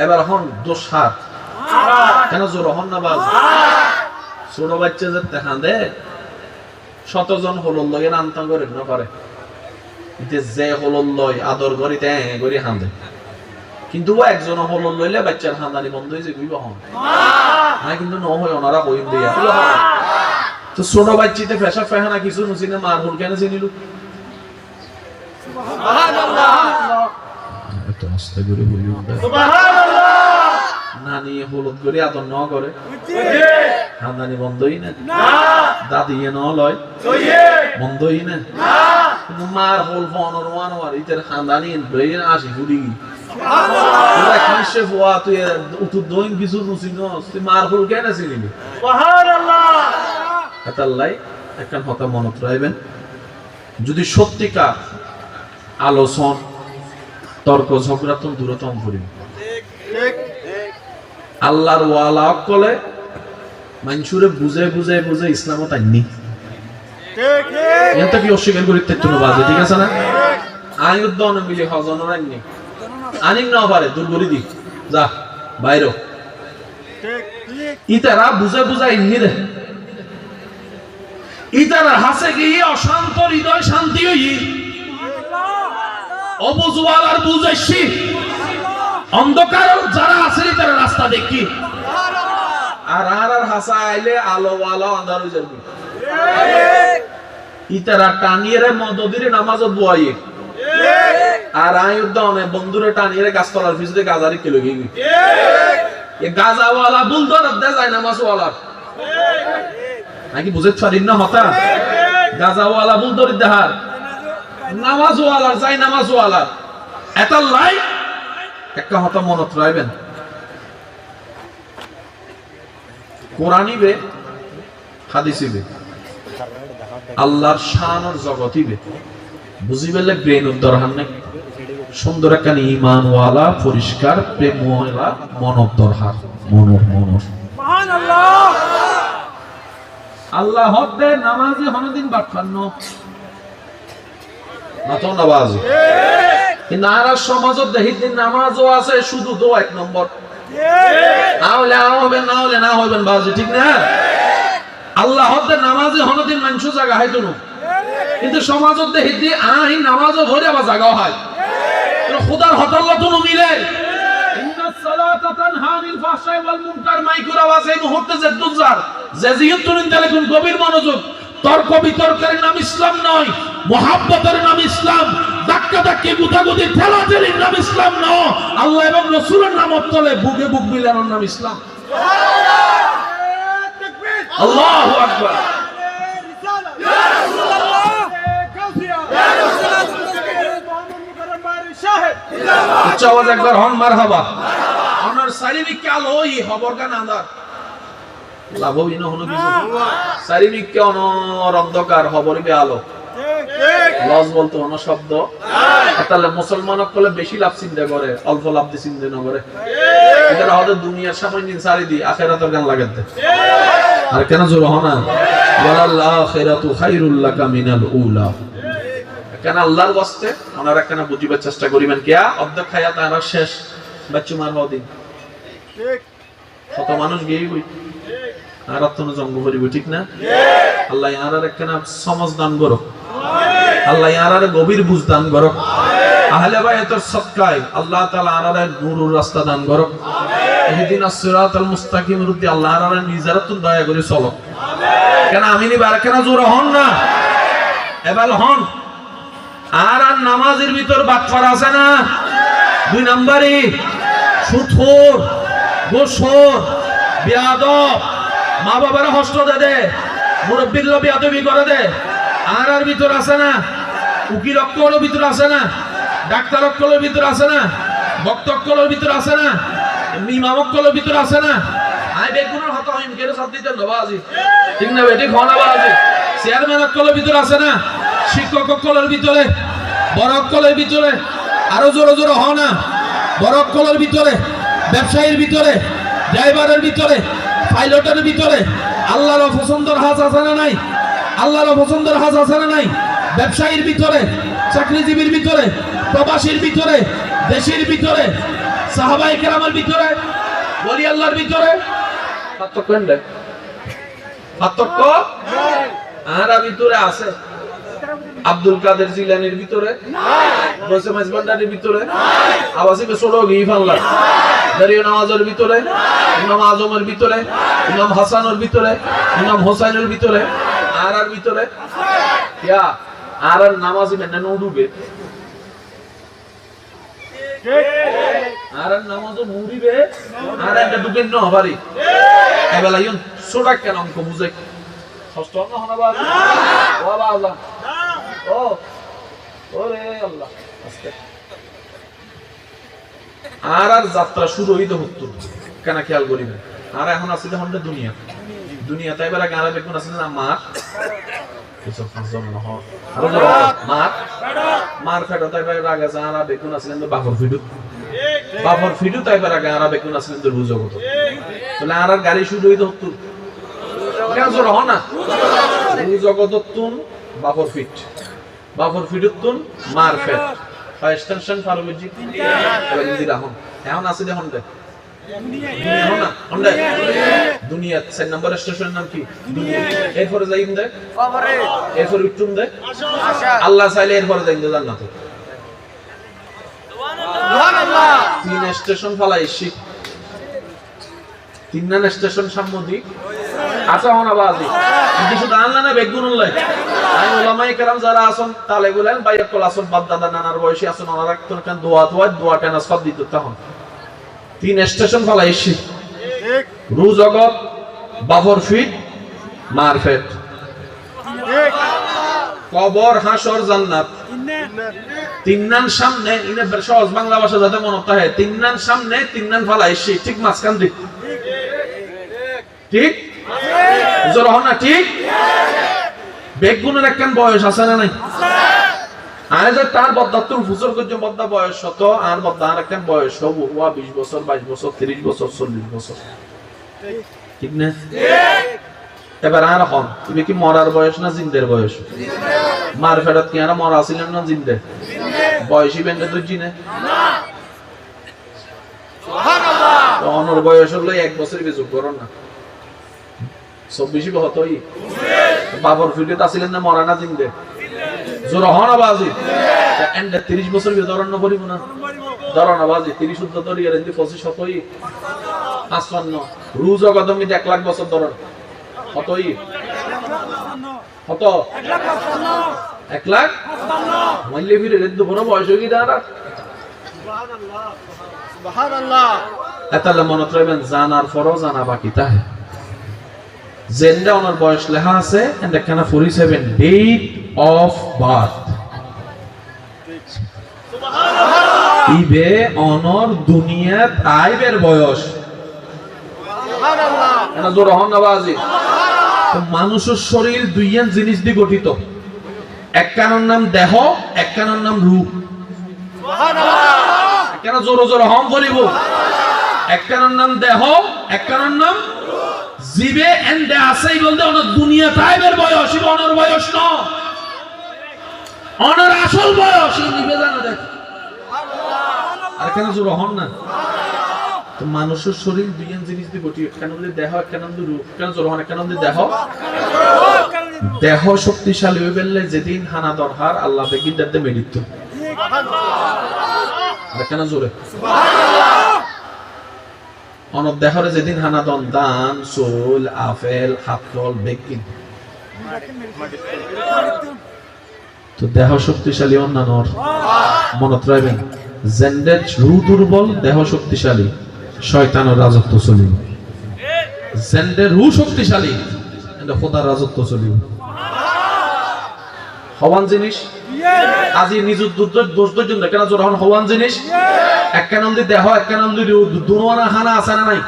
এবার হন দোষ হাত কেন জোর হন না বাজ ছোট বাচ্চা যে কাঁদে শতজন হল লগে নামতাম করে না পারে যে হলল লয় আদর করি করি হাঁদে কিন্তু ও একজন হলল লইলে বাচ্চার হাঁদানি বন্ধ হয়েছে গুইব হন না কিন্তু ন হয় ওনারা কইম দিয়া তো ছোট বাচ্চিতে ফেসা ফেহানা কিছু নুচিনে মার হুল কেন চিনিল সুবহানাল্লাহ এত আস্তে করে বলি সুবহানাল্লাহ নানি হলুদ করে আদর ন করে হাঁদানি বন্ধই না দাদি ন লয় বন্ধই না মার হল ফনর ওয়ানোয়ার ইতের খানদানি বের আসি ফুডি সুবহানাল্লাহ খাইছে ফুয়া তুই উতু দইন কিছু নুসিনস তুই মার হল কেন ছিলি সুবহানাল্লাহ আতাল্লাই একখান কথা মনত রাখবেন যদি সত্যিকার আলোচন তর্ক ঝগড়া তো দূরতম করি ঠিক ঠিক আল্লাহর ওয়ালা কলে মানুষরে বুঝে বুঝে বুঝে ইসলামত আইনি ঠিক ঠিক এটা কি অস্বীকার করিতে তুমি বাজে ঠিক আছে না আয়ুদ্ধ না মিলি হজনের আইনি আনিন না পারে দূর করে দি যা বাইরে ঠিক ঠিক ইতারা বুঝে বুঝে আইনি রে ইতারা হাসে গিয়ে অশান্ত হৃদয় শান্তি হই অবুজওয়ালার বুঝাইছি অন্ধকার যারা আছে তারা রাস্তা দেখি আর হাসা আইলে আলো ওয়ালা আন্ধার হয়ে যাবে ইতারা টানিয়ে মদদিরে নামাজত বয়াই আর আয়ুদ্ধ অনেক বন্ধুরে টানিয়ে গাছতলার পিছনে গাজারি কিলো গিয়ে এ গাজাওয়ালা বুলদর দে যায় নামাজওয়ালা নাকি বুঝতে পারিন না হতা গাজাওয়ালা বুলদর দেহার নামাজওয়ালা যায় নামাজওয়ালা এটা লাই একটা হতা মনত রাখবেন কোরআনিবে হাদিসিবে আল্লাহর শানর জগতিবে বুঝিবেলে ব্রেন উদ্ধারহান না সুন্দর একটা ঈমান ওয়ালা পরিষ্কার প্রেম ওয়ালা মন উদ্ধারহার মনর সুবহানাল্লাহ আল্লাহ হদ্দে নামাজে হনদিন বাটখান্ন না তো নামাজ ঠিক নারা সমাজত দেখিদিন নামাজও আছে শুধু দো এক নম্বর আওলে হবে না হলে না হবেন বাজি ঠিক না আল্লাহ হদ্দে নামাজে হনদিন মানুষ জায়গা হয়তো না কিন্তু সমাজত দেখিদি আই নামাজও ভরে আবার জায়গা হয় খোদার হতাল্লাহ তো মিলে ইন্নাস সালাতা তানহা আনিল ফাহশাই ওয়াল মুনকার মাইকুর আওয়াজ এই মুহূর্তে যে দুজার যে জিয়তুন তেলেকুন গভীর মনোযোগ তর্ক বিতর্কের নাম ইসলাম নয় মুহাব্বতের নাম ইসলাম ধাক্কা ধাক্কি গুতাগুতি ঠেলাঠেলির নাম ইসলাম নয় আল্লাহ এবং রাসূলের নাম তলে বুকে বুক মিলানোর নাম ইসলাম সুবহানাল্লাহ তাকবীর আল্লাহু আকবার ইয়া রাসূলুল্লাহ কাউফিয়া ইয়া রাসূলুল্লাহ মুহাম্মদ মুকাররম বারি শাহিদ উচ্চ আওয়াজ একবার হন মারহাবা। অনর শারীরিক আলোই খবর গান আন্দার লাভবিন হনো কিছু শারীরিক অনর অন্ধকার খবরই আলো লস বলতে অন্য শব্দ তাহলে মুসলমান কলে বেশি লাভ চিন্তা করে অল্প লাভ দিয়ে চিন্তা না করে এটা আমাদের দুনিয়ার সামান্য সারি দি আখিরাতের গান লাগাতে আর কেন জোর হনা ওয়ালাল আখিরাতু খায়রুল লাকা মিনাল উলা কেন আল্লাহর ওয়াস্তে ওনারা কেন বুঝিবার চেষ্টা করিবেন কিয়া অর্ধেক খায়া তারা শেষ বাচ্চুমার হদিন ঠিক কত মানুষ গিয়ে কই আর আত্মন জঙ্গ করিব ঠিক না আল্লাহ ইয়ারার কেন সমাজ দান করো আল্লাহ ইয়ারার গভীর বুঝ দান করো আহলে বাইতের সদকায় আল্লাহ তাআলা আরার নূরের রাস্তা দান করো ইহদিনাস সিরাতাল মুস্তাকিম রুদি আল্লাহ আরার নিজারাতুন দয়া করে চলো কেন আমিনি বার কেন জোর হন না এবাল হন আর নামাজের ভিতর বাটপার আছে না দুই নাম্বারে সুথোর গোসর বিয়াদব মা বাবার হস্ত দে মুরব্বির লো বিয়াদবি করে দে আর ভিতর আছে না উকিল অক্কলের ভিতর আছে না ডাক্তার অক্কলের ভিতর আছে না ভক্ত অক্কলের ভিতর আছে না ইমাম অক্কলের ভিতর আছে না আই বেগুনের হাতে হইম কেন সাথ দিতে নবাজি ঠিক না বেটি খানা বাজি চেয়ারম্যান অক্কলের ভিতর আছে না শিক্ষক অক্কলের ভিতরে বড় অক্কলের ভিতরে আরো জোরে জোরে হ না বড় অক্কলের ভিতরে ব্যবসায়ীর ভিতরে ড্রাইভারের ভিতরে পাইলটের ভিতরে আল্লাহর পছন্দের হাজ আছে না নাই আল্লাহর পছন্দের হাজ আছে না নাই ব্যবসায়ীর ভিতরে চাকরিজীবীর ভিতরে প্রবাসীর ভিতরে দেশের ভিতরে সাহাবায়ে কেরামের ভিতরে ওলি আল্লাহর ভিতরে পার্থক্য নেই পার্থক্য আর ভিতরে আছে আব্দুল কাদের জিলানির ভিতরে বসে মাঝবান্ডারের ভিতরে আওয়াজে বেসড়ো গিফাল্লাহ দাঁড়িয়ে নামাজের ভিতরে ইমাম আজমের ভিতরে ইমাম হাসানের ভিতরে ইমাম হোসাইনের ভিতরে আর ভিতরে কিয়া আর নামাজি মেনে নুডুবে আর নামাজও মুড়িবে আর একটা দুকেন ন হবারি এবেলা ইউন সোডা কেন অঙ্ক বুঝে ষষ্ঠ অঙ্ক হনাবা ও বাবা ও ওরে আল্লাহ আস্তে আর যাত্রা শুরু হইতে হতো কেন খেয়াল করিবেন আর এখন আছে যখন দুনিয়া দুনিয়া তাই বেলা গাঁরা বেগুন আছে না মার কিছু ফাঁসন নহ আরো মার মার ফেটো তাই বেলা রাগে যারা বেগুন আছিলেন তো বাফর ফিডু তাই বেলা গাঁরা বেগুন আছিলেন তো রুজ হতো তাহলে আর গাড়ি শুরু হইতে হতো কেন জোর হ না রুজ জগততুন বাফর ফিডুতুন মার ফেট এক্সটেনশন ফারুজি এবার রাখুন এখন আছে দেখুন দে দুনিয়া না হন্ডা দুনিয়া 6 নম্বর স্টেশনের নাম কি দুনিয়া এরপরে যাইম দে কবরে এরপরে উঠুম দে আশা আল্লাহ চাইলে এরপরে যাইম দে জান্নাতে সুবহানাল্লাহ 3 স্টেশন ফালাইছি 3 না স্টেশন সামুদ্রিক আচ্ছা হন আবাজি কিছু দাঁড়ান না বেগুনুল্লাহ আই উলামায়ে কেরাম যারা আছেন তালে বলেন বাইয়াত কল আসল বাপ দাদা নানার বয়সী আছেন ওনারা কোন দোয়া টানা সব দিত তখন 3 স্টেশন ফালাইছি ঠিক রু জগৎ বাফর ফিট মারফেট ঠিক কবর হাসর জান্নাত তিননান সামনে ইনে সহজ বাংলা ভাষা যাতে মনে থাকে তিননান সামনে তিননান ফালাইছি ঠিক মাঝখান দিক ঠিক জোর হন না ঠিক বেগুনের একখান বয়স আছে না নাই আর যে তার বদ্দাতুল ফুসর করছে বদ্দা বয়স শত আর বদ্দা আর একখান বয়স হবো ওয়া 20 বছর 22 বছর 30 বছর 40 বছর ঠিক না এবার আর হন তুমি কি মরার বয়স না জিন্দের বয়স মার ফেরত কি আর মরা ছিলেন না জিন্দে বয়সী বেন্দে তো জিনে না সুবহানাল্লাহ অনর বয়স হলো 1 বছর বেশি করো না 24 হতই বাবর ফিডেত আছিলেন না মরা না জিন্দে জোর হন আবাজি এন্ড 30 বছর বিদরণ করিব না ধরন আবাজি 30 শুদ্ধ ধরি আর 25 হতই 55 রুজ কদমি 1 লাখ বছর ধরন হতই হত 1 লাখ 55 মাইলে ফিরে রেদ বড় বয়স হই দাঁড়া সুবহানাল্লাহ সুবহানাল্লাহ এতালে মনত রাখবেন জানার ফরজ জানা বাকি তাহে জেন্ডা ওনার বয়স লেখা আছে এন্ড এখানে 47 ডেট অফ বার্থ সুবহানাল্লাহ ইবে অনর দুনিয়াত আইবের বয়স এটা জোর হন না বাজি। মানুষের শরীর দুইয়ান জিনিস দিয়ে গঠিত, এক কারণ নাম দেহ, এক কারণ নাম রূপ। কেন জোর জোর হম করিব? এক কারণ নাম দেহ, এক কারণ নাম জীবে এন্ডে আছেই বলতে অনর দুনিয়া তাইবের বয়স, অনর বয়স ন, অনর আসল বয়স নিবে জানা দেখ। আর কেন জোর হন না? তো মানুষের শরীর দুইয়ান জিনিস দিয়ে গঠিত, কেন বলে দেহ, এক কারণ রূপ। কেন জোর হন? কেন বলে দেহ, দেহ শক্তিশালী হয়ে গেলে যেদিন হানা দরহার আল্লাহ বেগিন দাতে মেরিত। আর কেন জোরে অনব দেহরে যেদিন হানা দন দান চুল আফেল হাতল বেগিন। তো দেহ শক্তিশালী অন্যান্য মনত রাখবেন, জেন্ডের রু দুর্বল, দেহ শক্তিশালী, শয়তানের রাজত্ব চলিব। জেন্ডের রু শক্তিশালী, খোদার রাজত্ব চলিব। হওয়ান জিনিস আজি নিজুর দোষ দুজন কেন জোর হন হওয়ান জিনিস, এক কানন্দি দেহ, এক কানন্দি দুনোয়ানা হানা আছে না নাই?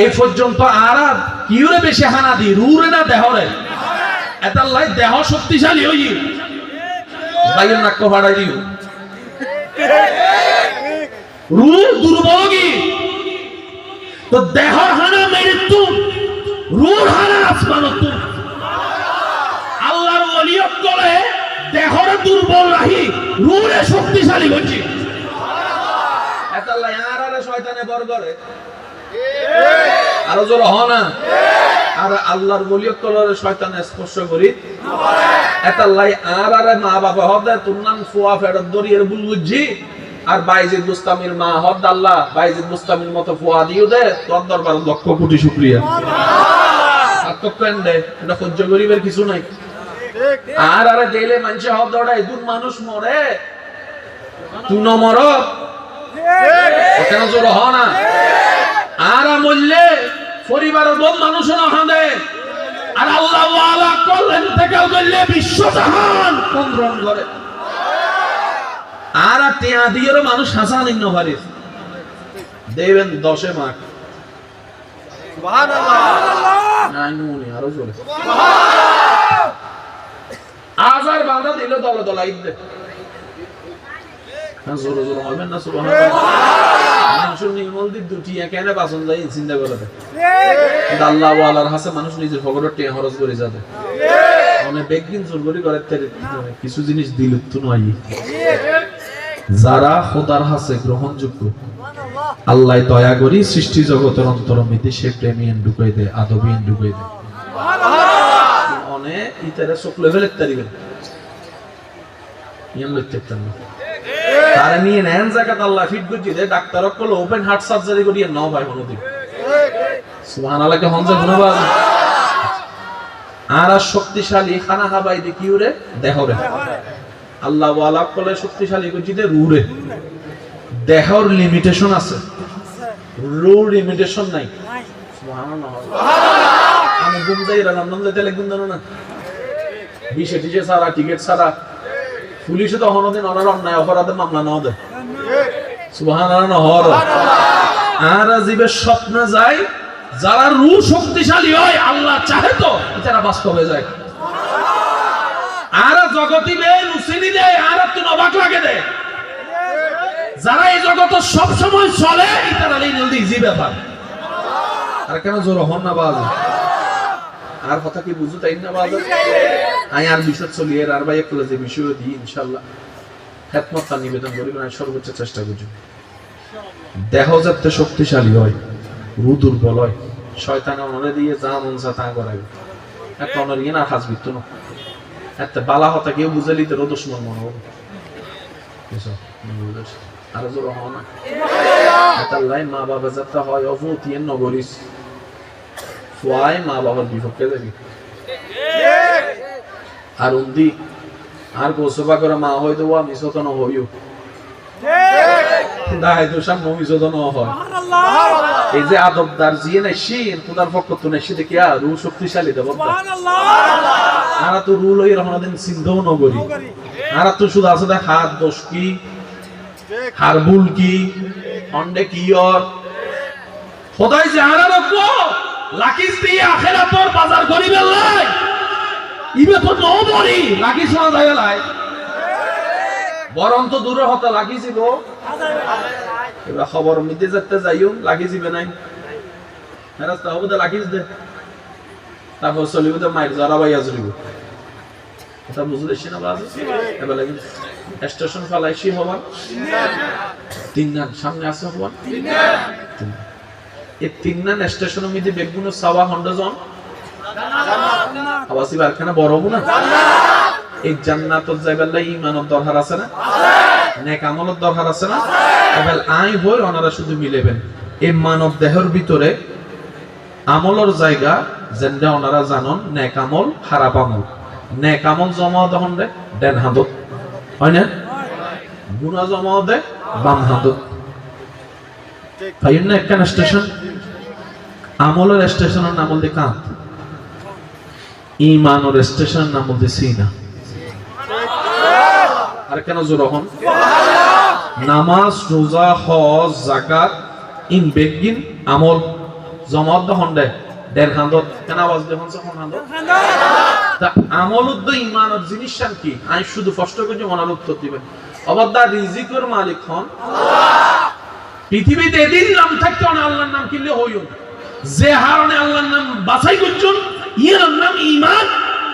এই পর্যন্ত আর কিউরে বেশি হানা দি, রুরে না দেহরে? এটার লাই দেহ শক্তিশালী হই বাইয়ের নাক্য ভাড়াই দিও, রু দুর্বল কি? তো দেহর হানা মৃত্যু, রুর হানা আসমানত। আল্লাহর ওলিয়ত করে দেহরে দুর্বল রাখি, রুরে শক্তিশালী হচ্ছে। এটার লাই আর শয়তানে বর করে আরো জোর হ না। আর আল্লাহর ওলিয়ত করে শয়তানে স্পর্শ করি এটার লাই আর মা বাবা হদে তুনান ফুয়া ফেরত দরিয়ের বুল বুঝছি। আর বাইজিদ বুস্তামির মা হদ আল্লাহ বাইজিদ বুস্তামির মতো ফুয়া দিও দে, তোর দরবার লক্ষ কোটি শুকরিয়া। আর তো কেন্দ্রে এটা সহ্য করিবার কিছু নাই। আর আরে গেলে মানুষে হদ দৌড়ায়, দুন মানুষ মরে তুই ন মর, কেন জোর হ না? আর মরলে পরিবারের বোন মানুষ না হাঁদে। আর আল্লাহ ওয়ালা করলেন থেকে গেলে বিশ্বজাহান কন্দ্রন করে। আর টিয়া দিয়েরও মানুষ হাসান ইন্ন পারিস দেবেন 10 মার্ক। আরো জোরে আজার বাঁধা দিল দল দলাই দে। জোরে জোরে হবেন না সুবহানাল্লাহ। মানুষের নির্মল দিক দুটি এখানে বাসন যাই চিন্তা করে দেয়। আল্লাহ ওয়ালার হাসে মানুষ নিজের ফকরের টিয়া খরচ করে যাবে। অনেক বেগদিন জোর করে কিছু জিনিস দিল তো নয়। যারা খোদার হাসে গ্রহণযোগ্য আল্লাহ দয়া করি সৃষ্টি জগতের অন্তরমিতি সে প্রেমিয়ান ঢুকাই দেয়, আদবিয়ান ঢুকাই দেয়। অনেক ইতারা চোখ লেভেল তারিবেন ইয়ান লইতে না তারা নিয়ে নেন জায়গা আল্লাহ ফিট করছি দে। ডাক্তার কলো ওপেন হার্ট সার্জারি করিয়ে নাও ভাই কোনদিন সুবহানাল্লাহ কে হনজে গুণবাদ। আর শক্তিশালী খানা খাবাই দি কি উরে দেহরে আল্লাহ ওয়ালা কলে শক্তিশালী করছি দে রুরে। দেহর লিমিটেশন আছে, রুর লিমিটেশন নাই। সুবহানাল্লাহ। আমি ঘুম যাই লন্ডন যেতে লাগবেন জানো না, বিশে টিশে সারা টিকিট সারা পুলিশে তো হনদিন অনার অন্যায় অপরাধের মামলা নাও দেয়। সুবহানাল্লাহ। হর আর জীবের স্বপ্ন যায় যারা রু শক্তিশালী হয় আল্লাহ চাহে তো তারা বাস্তবে যায়। আর জগতি বে লুসিনি দেয় আর তুই অবাক লাগে দে। যারা এই জগতে সব সময় চলে তারা এই নদী জীবে পায়। আর কেন জোর হন না বাজ আর কথা কি বুঝু তাই না বাজ। আমি আর বিষয় চলি এর আর ভাই একটু যে বিষয় দিই ইনশাআল্লাহ খেদমত তার নিবেদন করি না, সর্বোচ্চ চেষ্টা করছি। দেহ যাতে শক্তিশালী হয়, রু দুর্বল হয়, শয়তান অনরে দিয়ে যা মন চা তা করাবে। একটা অনর ইয়ে না হাসবি তো না একটা বালা হতা কেউ বুঝালি তো দুশ্মন মনে হবে। আর জোর হ না। আল্লাহ মা বাবা যাতে হয় অভূতিয়ে নগরিস ফুয়াই মা বাবার বিপক্ষে যাবি। আর উন্দি আর গোসবা করে মা হয়তো আমি সতন হইও দায় তো সামনে অভিযোজন হয়। এই যে আদবদার জিয়ে নেছি খোদার পক্ষ তো নেছি দেখি আর রু শক্তিশালী দেব আর তো রুল ওই রহমাদিন সিন্ধও নগরী আর তো শুধু আছে হাত দোষ কি হারবুল কি অন্ডে কি অর খোদাই জাহারা রাখবো লাকিস দিয়ে আখিরাতর বাজার করিবেন লাই ইবে তো নবরি লাকিস না যায় লাই বরং তো দূরে হতে লাগিছিল এবার খবর মিতে যেতে যাইও লাগি যাবে নাই রাস্তা হবে লাগিস দে তারপর চলিব তো মাইর জরা বাইয়া চলিব এটা বুঝলেছি না বাজে এবার লাগি স্টেশন ফালাইছি হবার তিন নান সামনে আছে হবার এই তিন নান স্টেশনের মধ্যে বেগুনো সাওয়া হন্ডজন আবাসি বারখানা বড় হবো না এই জান্নাতত যাইবার লাগি ইমানত দরকার আছে না নেক আমলত দরকার আছে না এবার আই হই ওনারা শুধু মিলেবেন এই মানব দেহের ভিতরে আমলের জায়গা যেটা ওনারা জানন নেক আমল খারাপ আমল নেক আমল জমা তখন দে দেন হাতত হয় না গুনাহ জমা দে বাম হাতত পাইন না একটা স্টেশন আমলের স্টেশনের নাম বলতে কাঁত ইমানের স্টেশনের নাম বলতে সিনা আর কেন জোরহন নামাজ রোজা হজ যাকাত ইন বেগিন আমল জমাত দহন দে দেন হাতত কেন আওয়াজ দেখুন যখন হাতত তা আমল উদ্দ ইমানের জিনিস কি আমি শুধু কষ্ট করে মনের উত্তর দিবেন অবদা রিজিকের মালিক হন আল্লাহ পৃথিবীতে এদিন নাম থাকতো না আল্লাহর নাম কিনলে হইও যে হারণে আল্লাহর নাম বাছাই করছুন ইয়ের নাম ঈমান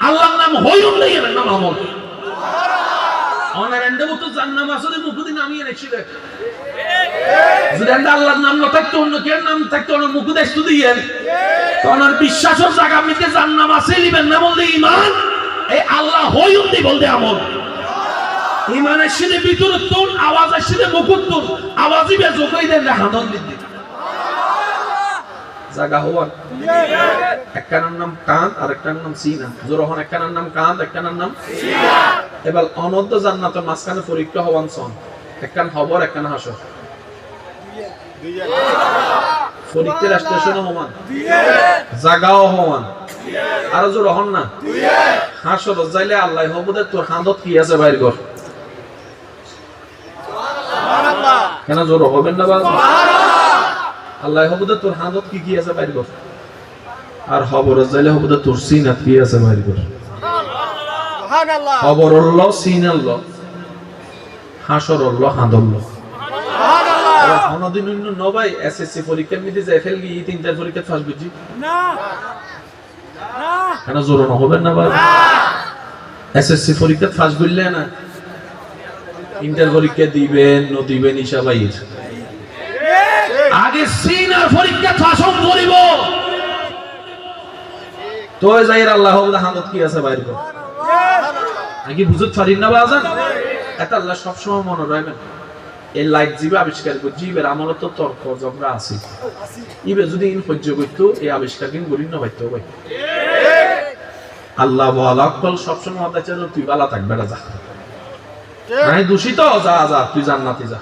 আল্লাহর নাম হইও না ইয়ের নাম আমল অনার এন্ডে মতো জান্নাম আসলে মুকুদি নামিয়ে রেখেছিল যদি আল্লাহর নাম না থাকতো অন্য কেউ নাম থাকতো না মুকুদ একটু দিয়েন ওনার বিশ্বাসের জায়গা মিতে জান্নাম আছে লিবেন না বলতে ঈমান এই আল্লাহ হইও দি বলতে আমল ইমানের সাথে বিতরুন আওয়াজের সাথে মুকুতুন আওয়াজই বে জোকাই দেন হাদন দিতে জায়গা হওয়ার একটার নাম কান আর একটার নাম সিনা জোরহন একটার নাম কান একটার নাম সিনা এবার অনন্ত জান্নাতের মাঝখানে পরীক্ষা হওয়ান সন একখান খবর একখান হাসর পরীক্ষার স্টেশনে হওয়ান জায়গাও হওয়ান আর জোরহন না হাসর যাইলে আল্লাহ হবুদে তোর হাঁদত কি আছে বাইর কর কেন জোর হবেন না বাবা আল্লাহ হবুদে তোর হাঁদত কি কি আছে বাইর কর আর খবর যাইলে হবুদে তোর সিনাত কি আছে বাইর কর সুবহানাল্লাহ খবরুল্লাহ সিনাল্লাহ হাসরুল্লাহ হাঁদুল্লাহ সুবহানাল্লাহ কোনদিন নবাই এসএসসি পরীক্ষার মধ্যে যে ফেল গিয়ে তিনটার পরীক্ষা পাস বুঝি না না কেন জোর হবেন না বাবা এসএসসি পরীক্ষা পাস করলে না ইন্টার পরীক্ষা দিবেন ন দিবেন ইসাবাইর আগে সিনার পরীক্ষা ফাসম করিব তো যাইর আল্লাহ ওদা হামদ কি আছে বাইর কর আগে বুঝত পারিন না বাজান এটা আল্লাহ সব সময় মনে রাখবেন এই লাইট জীব আবিষ্কার করে জীবের আমল তো তর্ক জবরা আছে ইবে যদি ইন সহ্য করতো এই আবিষ্কার কিন করি না পাইতো ভাই আল্লাহ ওয়ালা কল সব সময় হতে চাই তুই ভালো থাকবে যা নাই দূষিত যা যা তুই জান্নাতে যা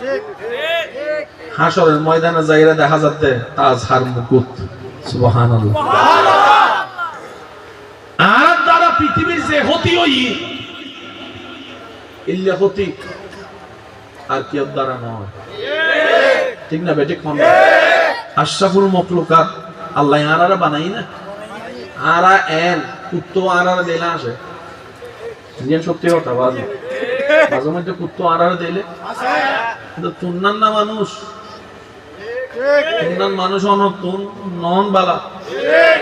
ঠিক ঠিক হাসরের ময়দানে যাইরা দেখা যাচ্ছে তাজহার মুকুট সুবহানাল্লাহ সুবহানাল্লাহ আর দ্বারা পৃথিবীর যে হতি হই ইল্লা হতি আর কি দ্বারা নয় ঠিক না বেটে কোন আশরাফুল মাখলুকাত আল্লাহ আরারা বানাই না আরা এন কুত্তো আরারা দেলা আসে জিন সত্যি কথা বাজে মাঝে মধ্যে কুত্তো আরারা দিলে কিন্তু তুন্নান না মানুষ তুন্নান মানুষ অনতুন নন বালা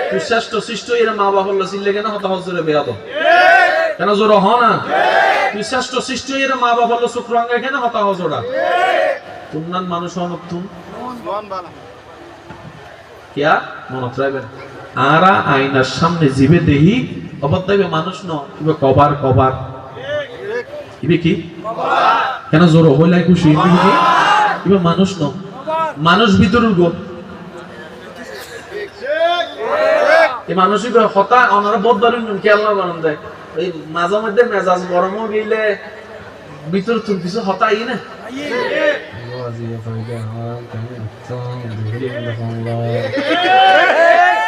তুই শ্রেষ্ঠ সৃষ্ট এর মা বাবা হল্লা ছিললে কেন হতা হজরে বেয়াদ কেন জোর হ না তুই শ্রেষ্ঠ সৃষ্ট এর মা বাবা হল্লা শুক্রাঙ্গা কেন হতা হজরা তুন্নান মানুষ অনতুন নন বালা কিয়া মনত রাখবেন আরা আয়নার সামনে জিবে দেহি অবদাইবে মানুষ ন ইবে কবার কবার ইবে কি কেন জোর হইলাই খুশি ইবে মানুষ ন মানুষ ভিতরের গো এই মানসিক হতা ওনারা বদদারুন কি আল্লাহ বানান দেয় এই মাঝে মধ্যে মেজাজ গরম গেলে ভিতর তুই কিছু হতাই না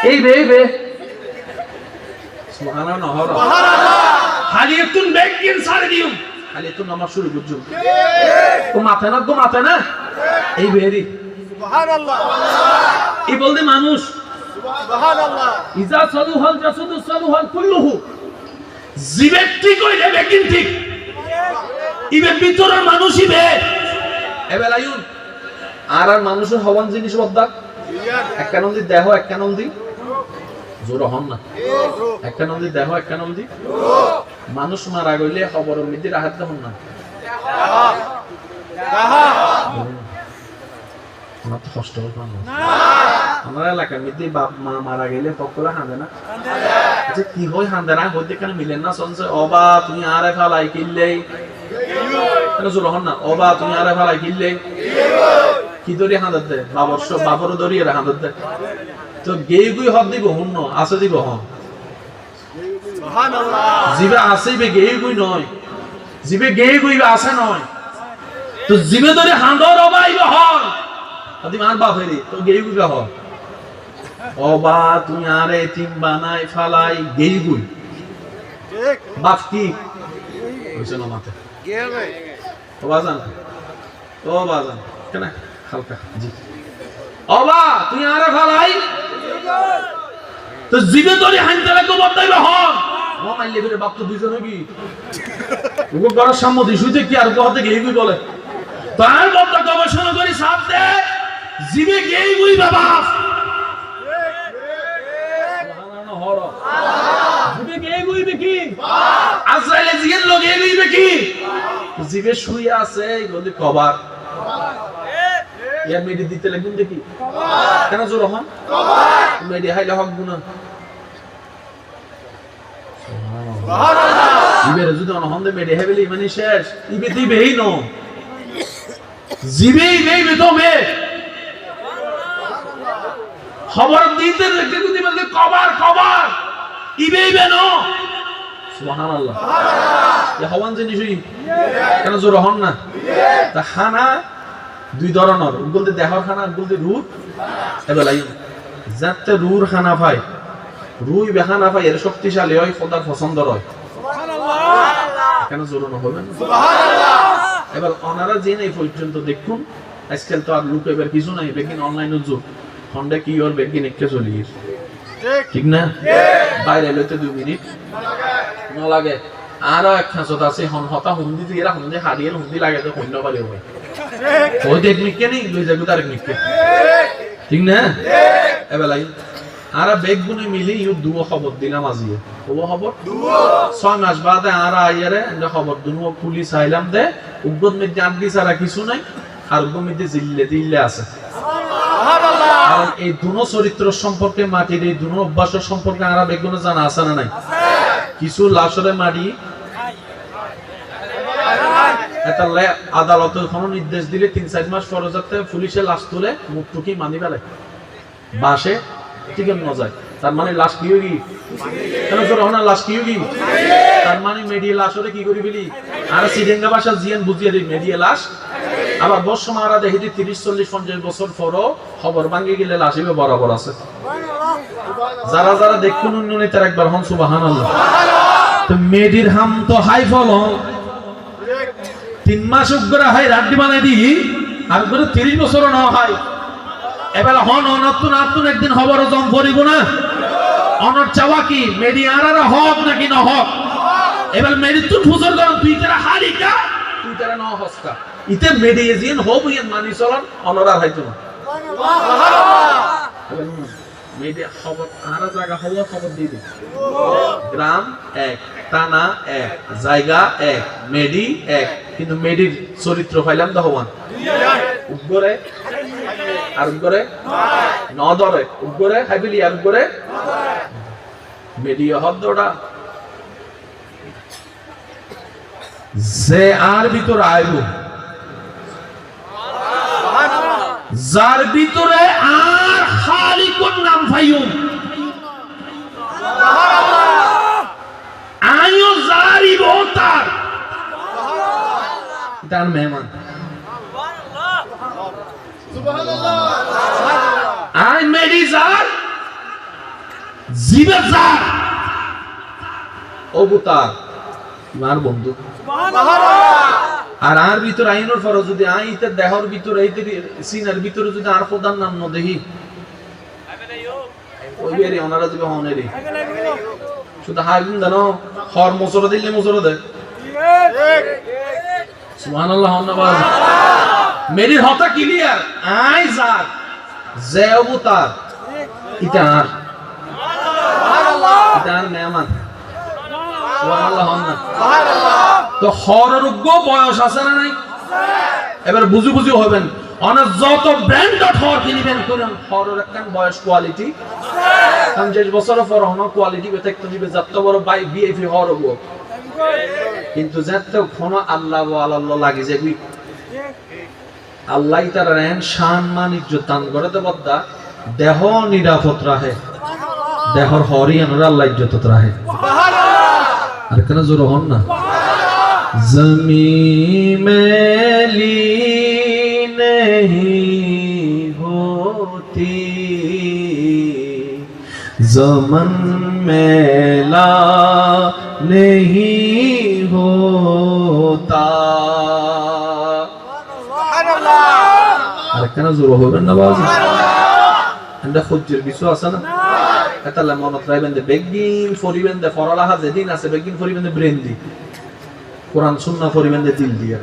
এই বে বে সুবহানাল্লাহ সুবহানাল্লাহ হালিয়াতুন বেগিন সারে দিও খালি তো নামাজ শুরু করছো তো মাথা না এই বেরি সুবহানাল্লাহ এই বলতে মানুষ সুবহানাল্লাহ ইজা সালুহাল জাসাদু সালুহাল কুল্লুহু জীবের ঠিক হইলে বেকিন ঠিক ইবে ভিতরের মানুষ ইবে এবেলায়ুন আর মানুষের হওয়ান জিনিস বদ্দা একটা নন্দী দেহ একটা নন্দী জোর হন না একটা নন্দী দেহ একটা নন্দী মানুষ মারা গইলে খবরের মধ্যে রাহাত হন না আমার তো কষ্ট হল আমার এলাকার মধ্যে বাপ মা মারা গেলে পকরা হাঁদে না আচ্ছা কি হয় হাঁদে না হইতে কেন মিলেন না শুনছে অবা তুমি আরে ফালাই কিনলেই জোর হন না অবা তুমি আরে ফালাই কিনলেই কি দড়ি হাঁদার দে বাবরও দড়িয়ে হাঁদার দে তো গেই গুই হব দিব হুন্ন আছে দিব হন জিবে আছে গেই গুই নয় জিবে গেই গুই আছে নয় তো জিবে ধরে হাঁদর অবাইব হন আদি মার বাপেরি তো গেই গুই হন অবা তুমি আরে তিন বানাই ফালাই গেই গুই বাপ কি হইছে না মাতে ও বাজান কেন হালকা জি অবা তুই আরে ফালাই তো জিবে ধরে হাঁদতে লাগো বতাইব হন ও মাইলে করে বাপ তো দুইজন কি ওগো গড়ার সামনে শুইতে কি আর কথা গেই গুই বলে তার বড় গবেষণা করি সাপ দে জিবে গেই গুই বাবা সুবহানাল্লাহ হর জিবে গেই গুই কি আজরাইলে জিগের লগে গুইবে কি জিবে শুই আছে গলি কভার ইয়া মেডি দিতে লাগুন দেখি কেন জোর হন কভার মেডি হাইলে হক গুনা ইবে যদি অন হন্দে মেডে হেভেলি মানে শেষ ইবে দিবে ই নো জিবে ইবে তো মে খবর দিতে দেখতে যদি বলে কভার ইবে নো সুবহানাল্লাহ এ হওয়ান জিনিসই কেন জোর হন না তা খানা দুই ধরনের উগলতে দেহর খানা উগলতে রুট এবেলাই যাতে রুর খানা পায় রুই বেখানা পায় এর শক্তিশালী হয় খোদার পছন্দ হয় কেন জোরানো হবে না এবার ওনারা জেনে এই পর্যন্ত দেখুন আজকাল তো আর লুক এবার কিছু নাই বেগিন অনলাইনে যুগ হন্ডা কি ওর বেগিন একটা চলিয়ে ঠিক না বাইরে লইতে 2 মিনিট না লাগে আরো এক খাঁচত আছে হন হতা হুন্দি দিয়ে হুন্দি হারিয়ে হুন্দি লাগে তো শূন্য পারে হবে ওই টেকনিক কে নেই লই যাবে তার টেকনিক ঠিক না এবেলাই আরা বেগ গুনে মিলি ইউ দুও খবর দিলাম আজিয়ে ও খবর 6 মাস বাদে আরা আইয়ারে এন্ড খবর দুনো পুলিশ আইলাম দে উগ্রত মে জান দি সারা কিছু নাই আর উগ্রত মে দিল্লে আছে সুবহানাল্লাহ আর এই দুনো চরিত্র সম্পর্কে মাটির এই দুনো অভ্যাস সম্পর্কে আরা বেগ গুনে জানা আছে না নাই কিছু লাশরে মাটি এটা আদালতে কোনো নির্দেশ দিলে 3-4 মাস পরে যাতে পুলিশে লাশ তুলে মুখটুকি মানি ফেলে বাসে ঠিক ন যায় তার মানে লাশ কি হই কেন জোর হনা লাশ কি হই তার মানে মেডিয়া লাশরে কি করি বলি আর সিডেঙ্গা ভাষা জিয়ান বুঝিয়ে দেই মেডিয়া লাশ আবার বর্ষ মারা দেখি 30-40-50 বছর পরও খবর ভাঙে গেলে লাশ হিসেবে বরাবর আছে যারা যারা দেখুন উন্নয়নে তার একবার হন সুবহানাল্লাহ তো মেডির হাম তো হাই ফল 3 মাস উগ্রা হয় রাড্ডি বানাই দি আর করে 30 বছর না হয় এবার হন অনতুন একদিন খবর জম করিব না অনর চাওয়া কি মেডি আরারা হক নাকি না হক এবার মেডি তুই ফুসর কর তুই তারা হারিকা তুই তারা না হসকা ইতে মেডি এজিন হব ইয়ান মানি চলন অনরার হয়তো না সুবহানাল্লাহ মেডি খবর আরা জায়গা হওয়া খবর দিবি গ্রাম এক টানা এক জায়গা এক মেডি এক কিন্তু মেডির চরিত্র পাইলাম দহওয়ান উগরে আর উগরে নদরে উগরে হাইবিলি আর উগরে মেডি হদ্দটা যে আর ভিতর আইব যার ভিতরে আর খালিকুর নাম ফাইউম আয়ো জারি বতার তার মেহমান সুবহানাল্লাহ আই মেডিজার জিবাজার অবতার মার বন্ধু আর আর ভিতর আইনোর পর যদি আইতে দেহর ভিতর এইতে সিনার ভিতরে যদি আর প্রধান নাম ন দেখি ওই বেরি ওনারা যদি হনেরি শুধু হাইগুন জানো হর মোসর দিলে মোসর দে সুবহানাল্লাহ হন্নাবাদ মেরির হতা ক্লিয়ার আই যাক যে অবতার ইতার ইতার মেহমান সুবহানাল্লাহ হন্না তো হররোগ্য বয়স আছে না নাই এবার বুঝু বুঝু হবেন অনেক যত ব্র্যান্ডড হর কিনবেন করেন হরের একটা বয়স কোয়ালিটি 50 বছরের পর হন কোয়ালিটি বেতক দিবে যত বড় বাই বিএফি হর হবো কিন্তু যত কোন আল্লাহ ও আল্লাহ লাগে যে আল্লাহ তার রেন শান মান ইজ্জত দান করে তো বদ্দা দেহ নিরাপদ রাখে দেহর হরি আনরা আল্লাহ ইজ্জত রাখে সুবহানাল্লাহ আর কেন জোর হন না ज़मीं मैली नहीं होती ज़मन मैला नहीं होता আর কেন জোর হবেন না বাবা এন্ড খুঁজের কিছু আছে না এটালে মনত রাখবেন যে বেগিন ফরিবেন দে ফরালাহা যেদিন আছে বেগিন ফরিবেন দে ব্রেন দি কোরআন সুন্নাহ পড়িবেন দিল দিয়া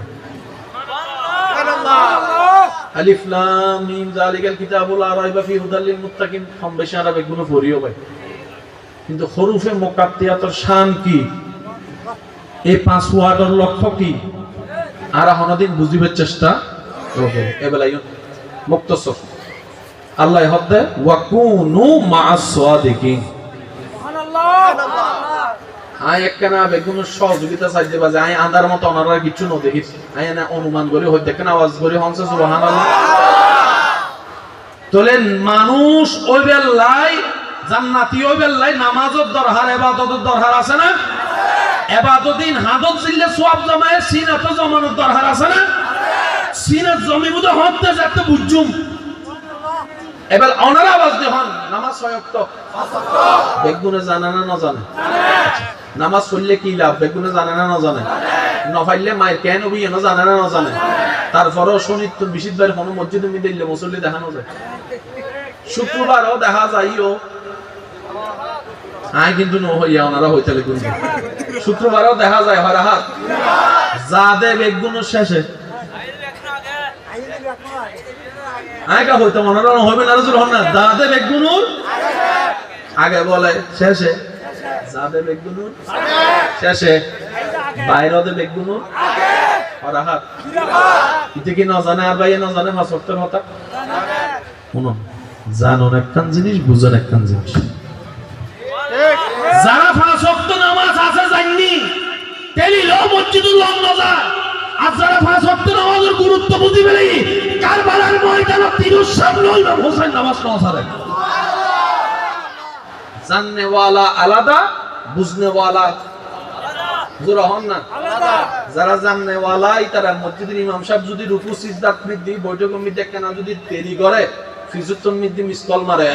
সুবহানাল্লাহ আলিফ লাম মিম যালিকাল কিতাবু লা রাইবা ফি হুদাল লিল মুত্তাকিন কম বেশি আরবে গুলো পড়িও ভাই কিন্তু হরফে মুকাত্তিয়াতর শান কি এই পাঁচ ওয়ার্ডের লক্ষ্য কি আর হনদিন বুঝিবার চেষ্টা করব এবেলাই মুক্তসর আল্লাহ হদে ওয়া কুনু মা'আস সাদিকিন সুবহানাল্লাহ আয় একখানা বেগুনের সহযোগিতা চাইতে বাজে আয় আন্ধার মতো ওনারা কিছু ন দেখিস আয় না অনুমান করে হই দেখেন আওয়াজ করে হনছে সুবহানাল্লাহ তোলেন মানুষ ওই বেলাই জান্নাতি ওই বেলাই নামাজের দরকার ইবাদতের দরকার আছে না ইবাদতিন হাদত জিল্লে সওয়াব জমায়ে সিনাত জমানোর দরকার আছে না সিনাত জমি বুঝে হতে যাতে বুঝুম এবার ওনারা আওয়াজ দেন নামাজ সয়ক্ত বেগুনে জানা না না জানে নামাজ পড়লে কি লাভ বেগুনে জানে না না জানে নফাইলে মায়ের কেন বিয়ে না জানে না না জানে তারপরও শনিত বিশুদ্ধবার কোন মসজিদে মিদিলে মুসল্লি দেখানো যায় শুক্রবারও দেখা যাইও আই কিন্তু ন হইয়া ওনারা হইতালে কোন শুক্রবারও দেখা যায় হরাহাত জাদে বেগুনের শেষে আইকা হইতো ওনারা হবে না রাজুল হন না জাদে বেগুনুর আগে বলে শেষে জাদে বেগুনুর শেষে বাইরদে বেগুনুর আগে হরাহাত ইতে কি না জানে আর ভাই না জানে হাসক্তর হতা শুনুন জানুন একখান জিনিস বুঝেন একখান জিনিস যারা পাঁচ ওয়াক্ত নামাজ আছে জাননি তেলি লো মসজিদুল নজা আর যারা পাঁচ ওয়াক্ত নামাজের গুরুত্ব বুঝি পেলে কারবালার ময়দানে তিরুস সামনে ইমাম হোসেন নামাজ না পড়ে জাননে ওয়ালা আলাদা বুঝনে ওয়ালা আলাদা জোরা হন না আলাদা যারা জাননে ওয়ালাই তারা মসজিদের ইমাম সাহেব যদি রুকু সিজদা বৃদ্ধি বৈঠক কমিটি কেন যদি দেরি করে ফিজুতুন মিদ্দি মিসকল মারে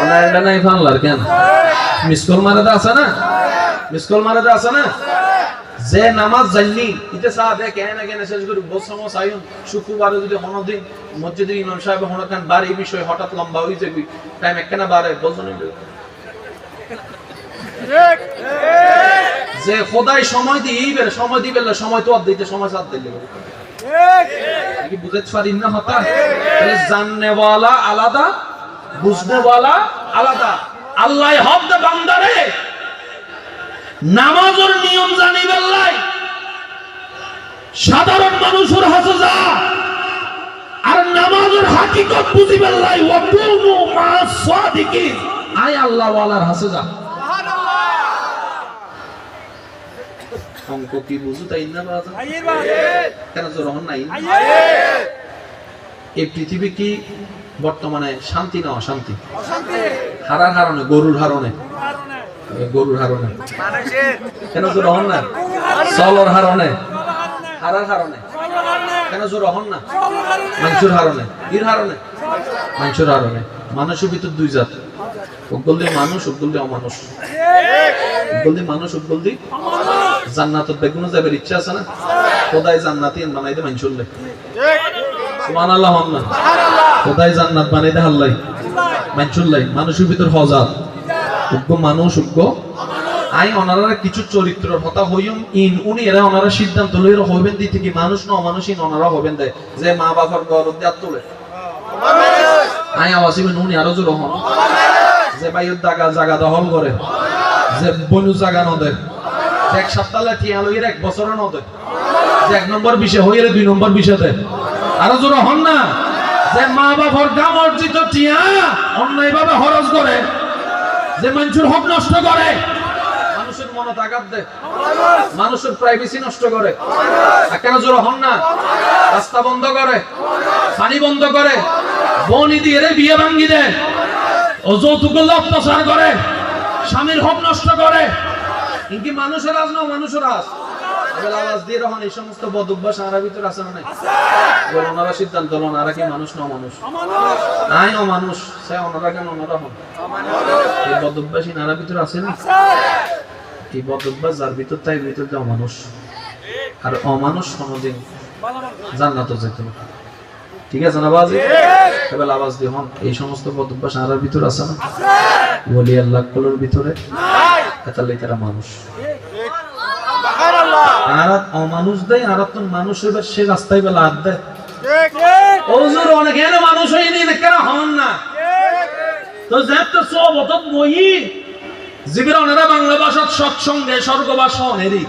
অনারটা নাই ফানলার কেন মিসকল মারাতে আছে না মিসকল মারাতে আছে না যে নামাজ জাননি ইতে সাথে কেন কেন শেষ করে বসমো সাইন শুক্রবারে যদি কোনদিন মসজিদের ইমাম সাহেব হনকান বাড়ি বিষয় হঠাৎ লম্বা হই যাবে টাইম একখানা বারে বজনে ঠিক যে খোদাই সময় দিবে সময় তো দিতে সময় সাথ দিলে ঠিক কি বুঝতে পারিন না হতা তাহলে জাননে ওয়ালা আলাদা বুঝনে ওয়ালা আলাদা আল্লাহ হক দে বান্দারে নামাজের নিয়ম জানিবেন লাই সাধারণ মানুষের হাতে যা আর নামাজের হাকিকত বুঝিবেন লাই ওয়া কুনু মা'আস সাদিকিন আয় আল্লাহ ওয়ালার হাতে যা সুবহানাল্লাহ অঙ্ক কি বুঝু তাই না বাবা আইয়ে কেন জরহন নাই আইয়ে এই পৃথিবী কি বর্তমানে শান্তি না অশান্তি অশান্তি হারার হারনে গরুর হারনে মানুষের কেন জোর হন না চলর হারনে হারার হারনে কেন জোর হন না মানুষের হারনে এর হারনে মানুষের হারনে মানুষের ভিতর দুই জাত ওগুলো মানুষ ওগুলো অমানুষ বলদি মানুষ বলদি জান্নাত বেগুন যাবার ইচ্ছা আছে না খোদাই জান্নাতি বানাইতে মান চললে সুবহানাল্লাহ না খোদাই জান্নাত বানাইতে হাল্লাই মান চললাই মানুষের ভিতর হজাত উগ্র মানুষ উগ্র আই ওনারা কিছু চরিত্র কথা হইম ইন উনি এরা ওনারা সিদ্ধান্ত লইরা হইবেন দিতে কি মানুষ না মানুষই ওনারা হবেন দেয় যে মা বাবার গরদ দিয়ে তোলে আই আওয়াসিবেন উনি আরো জোর হন যে বাইর জায়গা দখল করে যে বনু জায়গা ন দেয় এক সপ্তাহে টিয়া লইর এক বছর ন দেয় যে এক নম্বর বিষয় হইলে দুই নম্বর বিষয় দেয় আরো জোর হন না যে মা বাবার গাম অর্জিত টিয়া অন্যায় ভাবে খরচ করে যে মানুষের হক নষ্ট করে মানুষের মনে আঘাত দেয় মানুষের প্রাইভেসি নষ্ট করে কেন জোর হন না রাস্তা বন্ধ করে পানি বন্ধ করে বনি দিয়ে বিয়ে ভাঙ্গি দেয় যৌতুক অত্যাচার করে স্বামীর হক নষ্ট করে কিন্তু মানুষের আজ না মানুষের আজ আওয়াজ দিয়ে রহন এই সমস্ত বদ অভ্যাস আমার ভিতর আছে না নাই ওনারা সিদ্ধান্ত হলো ওনারা কি মানুষ না মানুষ নাই ও মানুষ সে ওনারা কেন ওনারা হন এই বদ অভ্যাস আমার ভিতর আছে না এই বদ অভ্যাস যার ভিতর তাই ভিতর যে অমানুষ আর অমানুষ কোনোদিন জান্নাতে যেত না ঠিক আছে না বাজি এবার আওয়াজ দিয়ে হন এই সমস্ত বদ অভ্যাস আমার ভিতর আছে না ওলি আল্লাহ কলর ভিতরে তাহলে তারা মানুষ আর অমানুষ দেয় আর তো মানুষ এবার সে রাস্তায় বেলা হাত দেয় ওজোর অনেক এর মানুষ হয়নি কেন হন না তো যেত সব অত মই জীবের ওনারা বাংলা ভাষার সৎসঙ্গে স্বর্গবাস হনেরই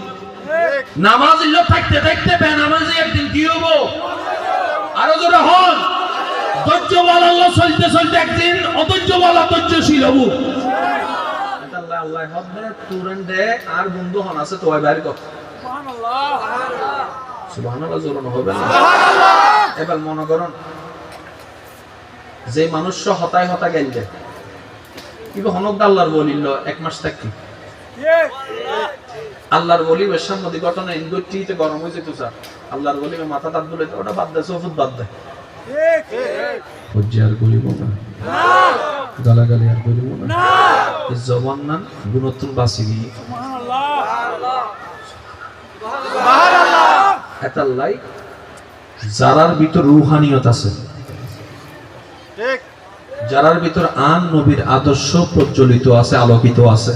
নামাজ ইল্লো থাকতে থাকতে বেনামাজি একদিন কি হবো আরো জোরে হন ধৈর্য বল আল্লাহ চলতে চলতে একদিন অধৈর্য বল অধৈর্যশীল হবো আল্লাহ আল্লাহ হবে তুরন দে আর বন্ধু হন আছে তো বাইরে কর সুবহানাল্লাহ জোরন হবে না এবার মনে করুন যে মানুষ হতায় হতা গেল দে কিবা হনক আল্লাহর বলিল এক মাস থাকি আল্লাহর বলি বেশামদি ঘটনা ইনগটিতে গরম হয়ে যেত স্যার আল্লাহর বলি মাথা দাঁত বলে ওটা বাদ দে সফুত বাদ দে হজ্জার বলিব না গালাগালি আর বলিব না এই জবান না গুণতুন বাসি গিয়ে এতাল্লাই যারার ভিতর রূহানিয়ত আছে ঠিক যারার ভিতর আন নবীর আদর্শ প্রজ্বলিত আছে আলোকিত আছে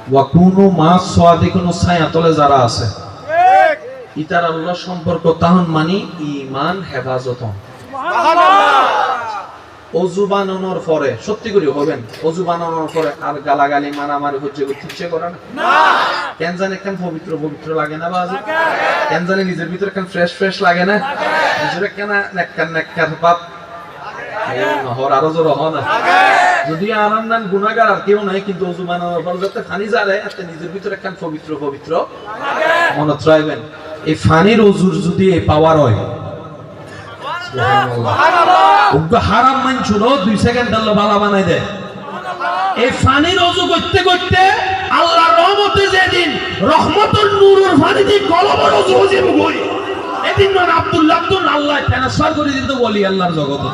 ওয়া কুনু মা সাদিকুন ছায়াতলে যারা আছে ঠিক ইতার আল্লাহ সম্পর্ক তাহন মানি ঈমান হেফাজত সুবহানাল্লাহ ওযু বানানোর পরে সত্যি করে হবেন ওযু বানানোর পরে আর গালাগালি মারামারি হচ্ছে ইচ্ছে করে না কেন জানে কেন পবিত্র পবিত্র লাগে না বাজে কেন জানে নিজের ভিতরে কেন ফ্রেশ ফ্রেশ লাগে না নিজের কেন নেককার বাপ এই নহর আরো জোর হয় না যদি আরাম নান গুনাহগার আর কেউ নাই কিন্তু ওযু বানানোর পর যত ফানি যায় এত নিজের ভিতরে কেন পবিত্র পবিত্র মনে রাখবেন এই ফানির ওযুর যদি এই পাওয়ার হয় সুবহানাল্লাহ হারাম মানছুর 2 সেকেন্ড আল্লাহ বালা বানাই দেয় এই ফানির ওযু করতে করতে আল্লাহর রহমতে যেদিন রহমতুর নূরের ফানি দিয়ে কলবের ওযু হয়ে গই এদিন না আব্দুল্লাহ আল্লাহ ট্রান্সফার করে দিতে বলি আল্লাহর জগতে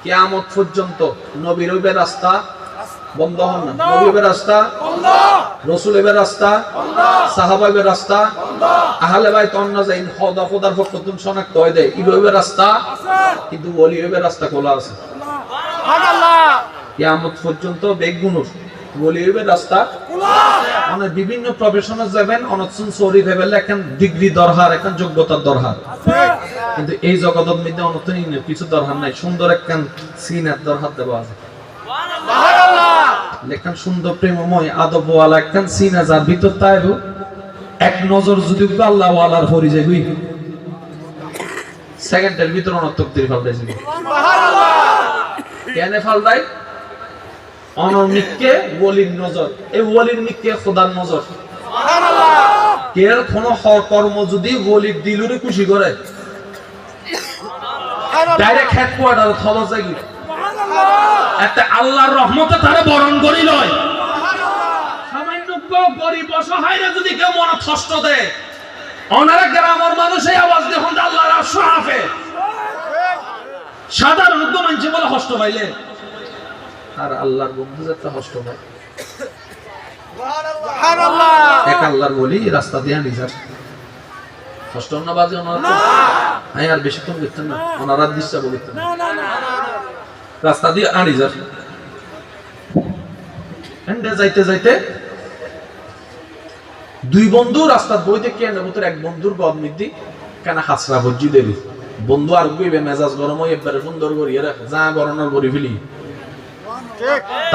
কিয়ামত পর্যন্ত নবীর ওই রাস্তা বন্ধ হন না নবীর রাস্তা বন্ধ রাসূলের রাস্তা বন্ধ সাহাবাদের রাস্তা বন্ধ আহলে বাইত অন্নাজাইন খোদা খোদার পক্ষতুন শনাক্ত হয় দেয় ইবের রাস্তা আছে কিন্তু ওলিয়ের রাস্তা খোলা আছে সুবহানাল্লাহ কিয়ামত পর্যন্ত বেগুনুর ওলিয়ের রাস্তা খোলা আছে মানে বিভিন্ন প্রফেশনে যাবেন অনসুন সরি লেভেলে এখন ডিগ্রি দরকার এখন যোগ্যতার দরকার আছে কিন্তু এই জগতের মধ্যে অনতই কিছু দরকার নাই সুন্দর একখান সিনার দরকার দেওয়া আছে সুবহানাল্লাহ লেখান সুন্দর প্রেমময় আদবওয়ালা একখান সিনা যার ভিতর তাইবো এক নজর যদি আল্লাহ ওয়ালার ফরি যাই হই সেকেন্ডের ভিতর অনতক দিয়ে ফল দেয় সুবহানাল্লাহ কেন ফল দেয় অননিককে ওলির নজর এই ওলির নিককে খোদার নজর সুবহানাল্লাহ কের কোন কর্ম যদি ওলির দিলুরে খুশি করে ডাইরেক্ট হেডকোয়ার্টার খবর যায় সুবহানাল্লাহ এতে আল্লাহর রহমতে তারে বরণ করি লয় সামান্য গরিব অসহায়রা যদি কেউ মনে কষ্ট দেয় ওনারা গ্রামের মানুষই আওয়াজ দেখুন আল্লাহর আরশ হাফে সাধারণ মানুষ বলে কষ্ট পাইলে আর আল্লাহর বন্ধু যাতে কষ্ট পায় এক আল্লাহর ওলি রাস্তা দিয়ে নিজের কষ্ট না বাজে ওনারা আর বেশিক্ষণ করতেন না, ওনারা দৃশ্য বলতেন রাস্তা দিয়ে আনি যার যাইতে যাইতে দুই বন্ধু রাস্তার বইতে কে নেবুতের এক বন্ধুর গদ মিদ্দি কেন হাসরা ভজ্জি দেরি বন্ধু আর গইবে মেজাজ গরম হয়ে একবারে সুন্দর করিয়ে রাখ যা গরনার করি ফেলি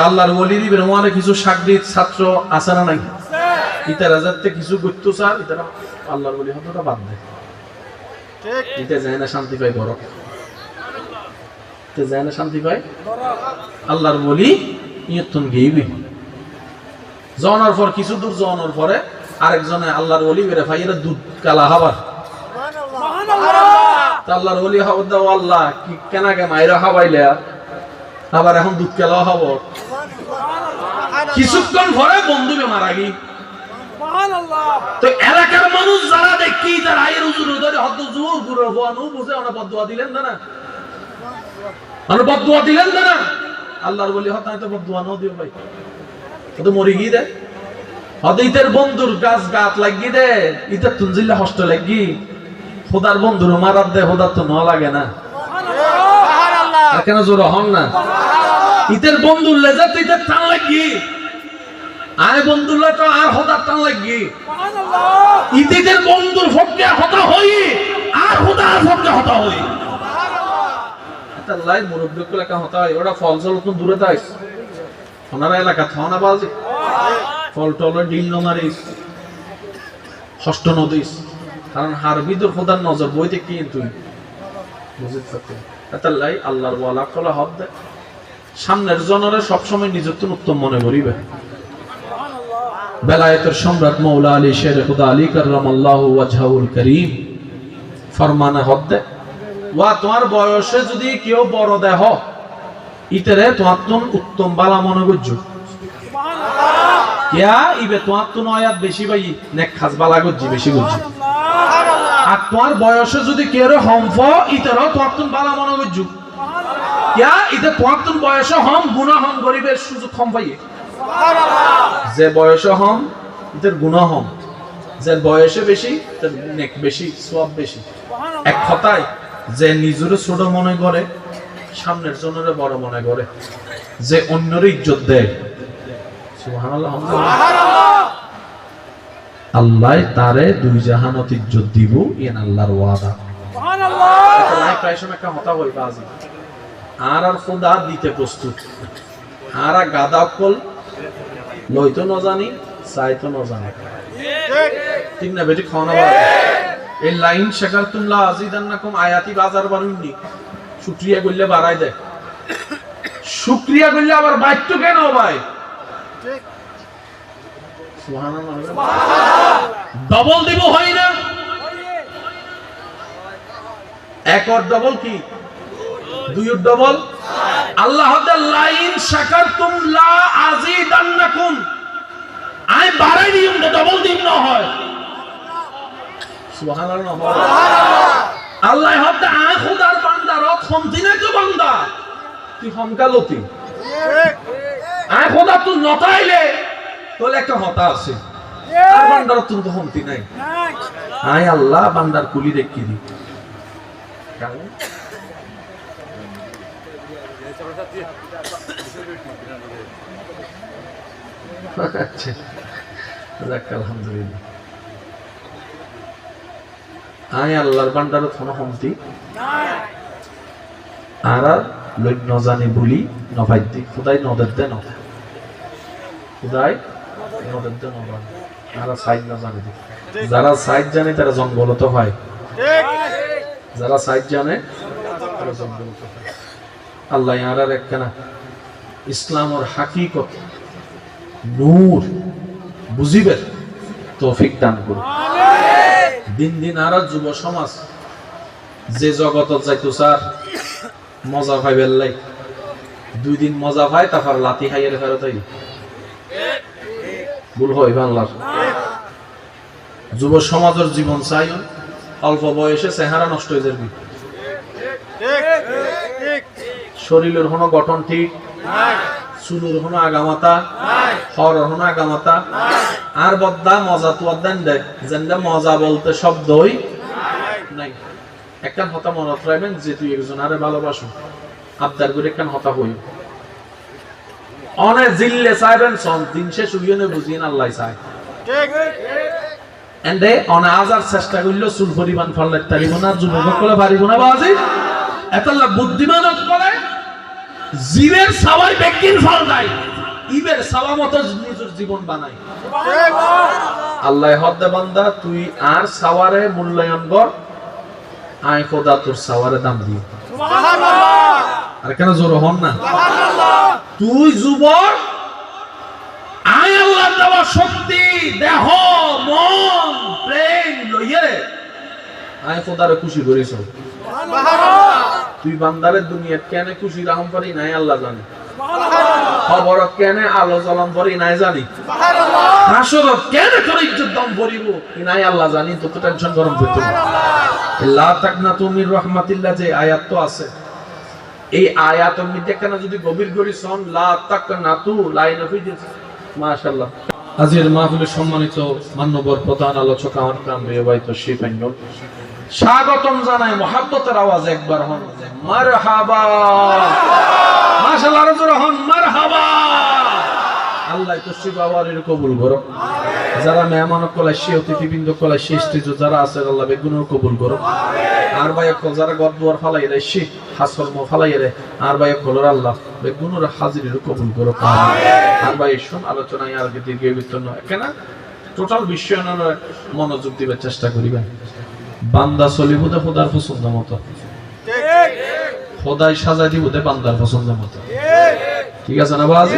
আল্লাহর ওলি দিবেন ওয়ানে কিছু সাগরিদ ছাত্র আছে না নাই ইতারা যাতে কিছু করতে চার ইতারা আল্লাহর ওলি হতটা বাদ দেয় ঠিক ইতে যায় না শান্তি পায় বড় তে যায় না শান্তি পায় আল্লাহর ওলি ইয়তন গেইবি জনার পর কিছু দূর জনার পরে আরেকজনে আল্লাহর ওলি বেরে ফাইরা দুধ কালা হাবার সুবহানাল্লাহ আল্লাহর ওলি হাওয়া দাও আল্লাহ কি কেন কে মাইরা হাবাইলে আবার এখন দুধ কালা হবো কিছুক্ষণ পরে বন্ধুকে মারা গই সুবহানাল্লাহ তো এলাকার মানুষ যারা দেখি তার আয়ের হুজুর ধরে হদ জোর পুরো বনু বুঝে ওনা বদদুয়া দিলেন না মানে বদদুয়া দিলেন না আল্লাহর ওলি হতা তো বদদুয়া নাও দিও ভাই তো মরি গই দে হদিতের বন্ধুর গাছ গাত লাগি দে ইতা তুনজিল্লা হষ্ট লাগি খোদার বন্ধুর মারাত দে খোদার তো ন লাগে না সুবহানাল্লাহ কেন জোর হন না ইতের বন্ধুর লেজাত ইতের টান লাগি আয় বন্ধুরা তো আর খোদার টান লাগি সুবহানাল্লাহ ইতের বন্ধুর ফটকে হতা হই আর খোদার ফটকে হতা হই সুবহানাল্লাহ এটা লাই মুরব্বি কো লেখা হতা হয় ওটা ফলসল তো দূরে তাইস ওনারা এলাকা থানা বাজে ফল টল ডিল নমারিস হষ্ট নদিস কারণ হারবিদুর খোদার নজর বইতে কি তুই বুঝতে পারছিস এটা লাই আল্লাহর ওয়ালা কলা হদ দে সামনের জনরে সব সময় নিজের উত্তম মনে করিবে সুবহানাল্লাহ বেলায়েতের সম্রাট মাওলা আলী শের খুদা আলী কাররামাল্লাহু ওয়াজহুল করিম ফরমানে হদ দে ওয়া তোমার বয়সে যদি কেউ বড় দেহ ইতরে তোমার উত্তম বালা মনে করছো সুবহানাল্লাহ কিয়া ইবে তোমার আয়াত বেশি ভাই নেক খাস বালা করছি বেশি করছি সুবহানাল্লাহ আর তোমার বয়সে যদি কেউ হমফ ইতরে তোমার বালা মনে করছো সুবহানাল্লাহ কিয়া ইতে তোমার বয়সে হম গুনাহ হম গরিবের সুযোগ কম পাইয়ে সুবহানাল্লাহ যে বয়সে হম ইতের গুনাহ হম যে বয়সে বেশি তার নেক বেশি সওয়াব বেশি সুবহানাল্লাহ এক কথায় যে নিজের ছোট মনে করে সামনের জনের বড় মনে করে যে অন্যের ইজ্জত দেয় সুবহানাল্লাহ সুবহানাল্লাহ আল্লাহ তারে দুই জাহানত ইজ্জত দিব ইন আল্লাহর ওয়াদা সুবহানাল্লাহ এটা লাই প্রায় সময় একটা হতা হই বাজি আর খোদা দিতে প্রস্তুত আর গাদা কল লইতো না জানি চাইতো না জানি ঠিক না বেটি খাওনা বাড়ে এই লাইন শাকারতুম লা আযীদান্নাকুম আয়াতি বাজার বানুননি শুকরিয়া করলে বাড়াই দেয় শুকরিয়া করলে আবার বাইতো কেন ভাই ঠিক সুবহানাল্লাহ ডবল দিব হয় না এক আর ডবল কি দুই আর ডবল আল্লাহ দা লাইন শাকারতুম লা আযীদান্নাকুম আই বাড়াই দিম না ডবল দিম না হয় সুবহানাল্লাহ আল্লাহ হদা আ খোদার বান্দা র খমতি না তো বান্দা তুই হমকালতি ঠিক আ খোদা তুই নতাইলে তোলে একটা হতা আছে আর বান্দার তুই তো হমতি নাই আয় আল্লাহ বান্দার কুলি দেখি দি কারণ আচ্ছা যাক আলহামদুলিল্লাহ আয় আল্লাহর বান্দার কোন হমতি আর লই ন জানি বলি নভাইতি খোদাই নদের দে ন খোদাই নদের দে ন আর সাইড না জানি যারা সাইড জানে তারা জঙ্গলত হয় ঠিক যারা সাইড জানে তারা জঙ্গলত হয় আল্লাহ আর একখানা ইসলামের হাকিকত নূর বুঝিবে তৌফিক দান করুন দিন দিন আর যুব সমাজ যে জগতত যাইতো স্যার মজা পাই বেল্লাই দুই দিন মজা পায় তারপর লাথি খাইয়ে ফেরত আই ভুল হয় বাংলার যুব সমাজের জীবন চাই অল্প বয়সে চেহারা নষ্ট হয়ে যাবে শরীরের কোনো গঠন ঠিক চুলের কোনো আগামাতা হর হনা গামাতা আর বদ্দা মজা তো দেন দে যেনটা মজা বলতে শব্দই নাই একখান হতা মনত রাখবেন যে তুই একজন আরে ভালোবাসো আবদার করে একখান হতা হই অনে জিল্লে চাইবেন সন দিন শেষ হইনে বুঝিন আল্লাহ চায় ঠিক এন্ডে অনে আজার চেষ্টা করলো চুল পরিমাণ ফলে তারিব না যুবক করে পারিব না বাজি এতলা বুদ্ধিমান করে জীবের সবাই ব্যক্তির ফল দেয় ইবের সওয়া মতো নিজের জীবন বানাই আল্লাহ হদ্দে বান্দা তুই আর সাওয়ারে মূল্যায়ন কর আয় খোদা তোর সাওয়ারে দাম দিও সুবহানাল্লাহ আর কেন জোর হন না সুবহানাল্লাহ তুই যুবক আয় আল্লাহ দেওয়া শক্তি দেহ মন প্রেম লইয়ে আয় খোদারে খুশি করিস সুবহানাল্লাহ তুই বান্দারে দুনিয়া কেন খুশি রাহম পারি নাই আল্লাহ জানে খবর কেন আলো জ্বলন পরি নাই জানি হাসর কেন তোর ইজ্জত দাম পরিব নাই আল্লাহ জানি তো টেনশন গরম করতে লা তাকনাতু মির রাহমাতিল্লাহ যে আয়াত তো আছে এই আয়াতের মধ্যে কেন যদি গভীর করে শুন লা তাকনাতু লাইন হইছে মাশাআল্লাহ আজকের মাহফিলের সম্মানিত মাননীয় প্রধান আলোচক আমার প্রাণ প্রিয় ভাই তশরিফ আনবেন স্বাগতম জানাই মোহাব্বতের আওয়াজ একবার হন মারহাবা মাশাআল্লাহ রাজুর হন মারহাবা আল্লাহ তশরিফ আওয়ারের কবুল করো যারা মেহমান কলাই সে অতিথিবৃন্দ কলাই সে স্টেজ যারা আছে আল্লাহ বেগুনের কবুল করো আর ভাই যারা গদুয়ার ফালাই রে সে হাসরম ফালাই রে আর ভাই কলর আল্লাহ বেগুনের হাজিরের কবুল করো আর ভাই শুন আলোচনায় আর দীর্ঘ বিতরণ কেন টোটাল বিষয় মনোযোগ দিবার চেষ্টা করিবেন বান্দা চলিবুদে খোদার পছন্দ মতো ঠিক খোদাই সাজাই দিবুদে বান্দার পছন্দ মতো ঠিক আছে না বাজি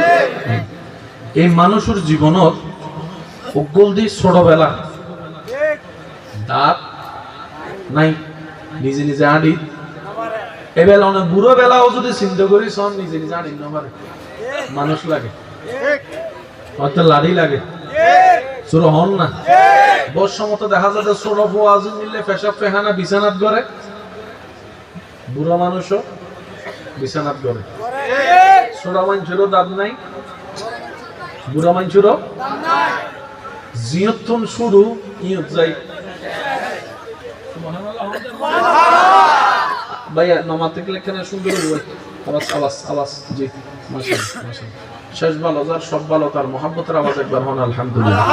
এই মানুষের জীবনত উগল দি ছোটবেলা দাঁত নাই নিজে নিজে আড়ি এবেলা অনেক বুড়ো বেলাও যদি চিন্তা করি সব নিজে নিজে আড়ি না পারে মানুষ লাগে হয়তো লাড়ি লাগে ছোট হন না বর্ষমত দেখা যাচ্ছে ছোট ফোয়াজ নিলে পেশাব পেহানা বিছানাত করে বুড়ো মানুষও বিছানাত করে ছোট মানুষেরও দাম নাই বুড়া মানুষেরও জিয়তন শুরু ইয়ত যাই ভাইয়া নামাজ থেকে লেখেন সুন্দর আওয়াজ আওয়াজ আওয়াজ জি মাশাআল্লাহ মাশাআল্লাহ শেষ ভালো যার সব ভালো তার মোহাব্বতের আওয়াজ একবার হন আলহামদুলিল্লাহ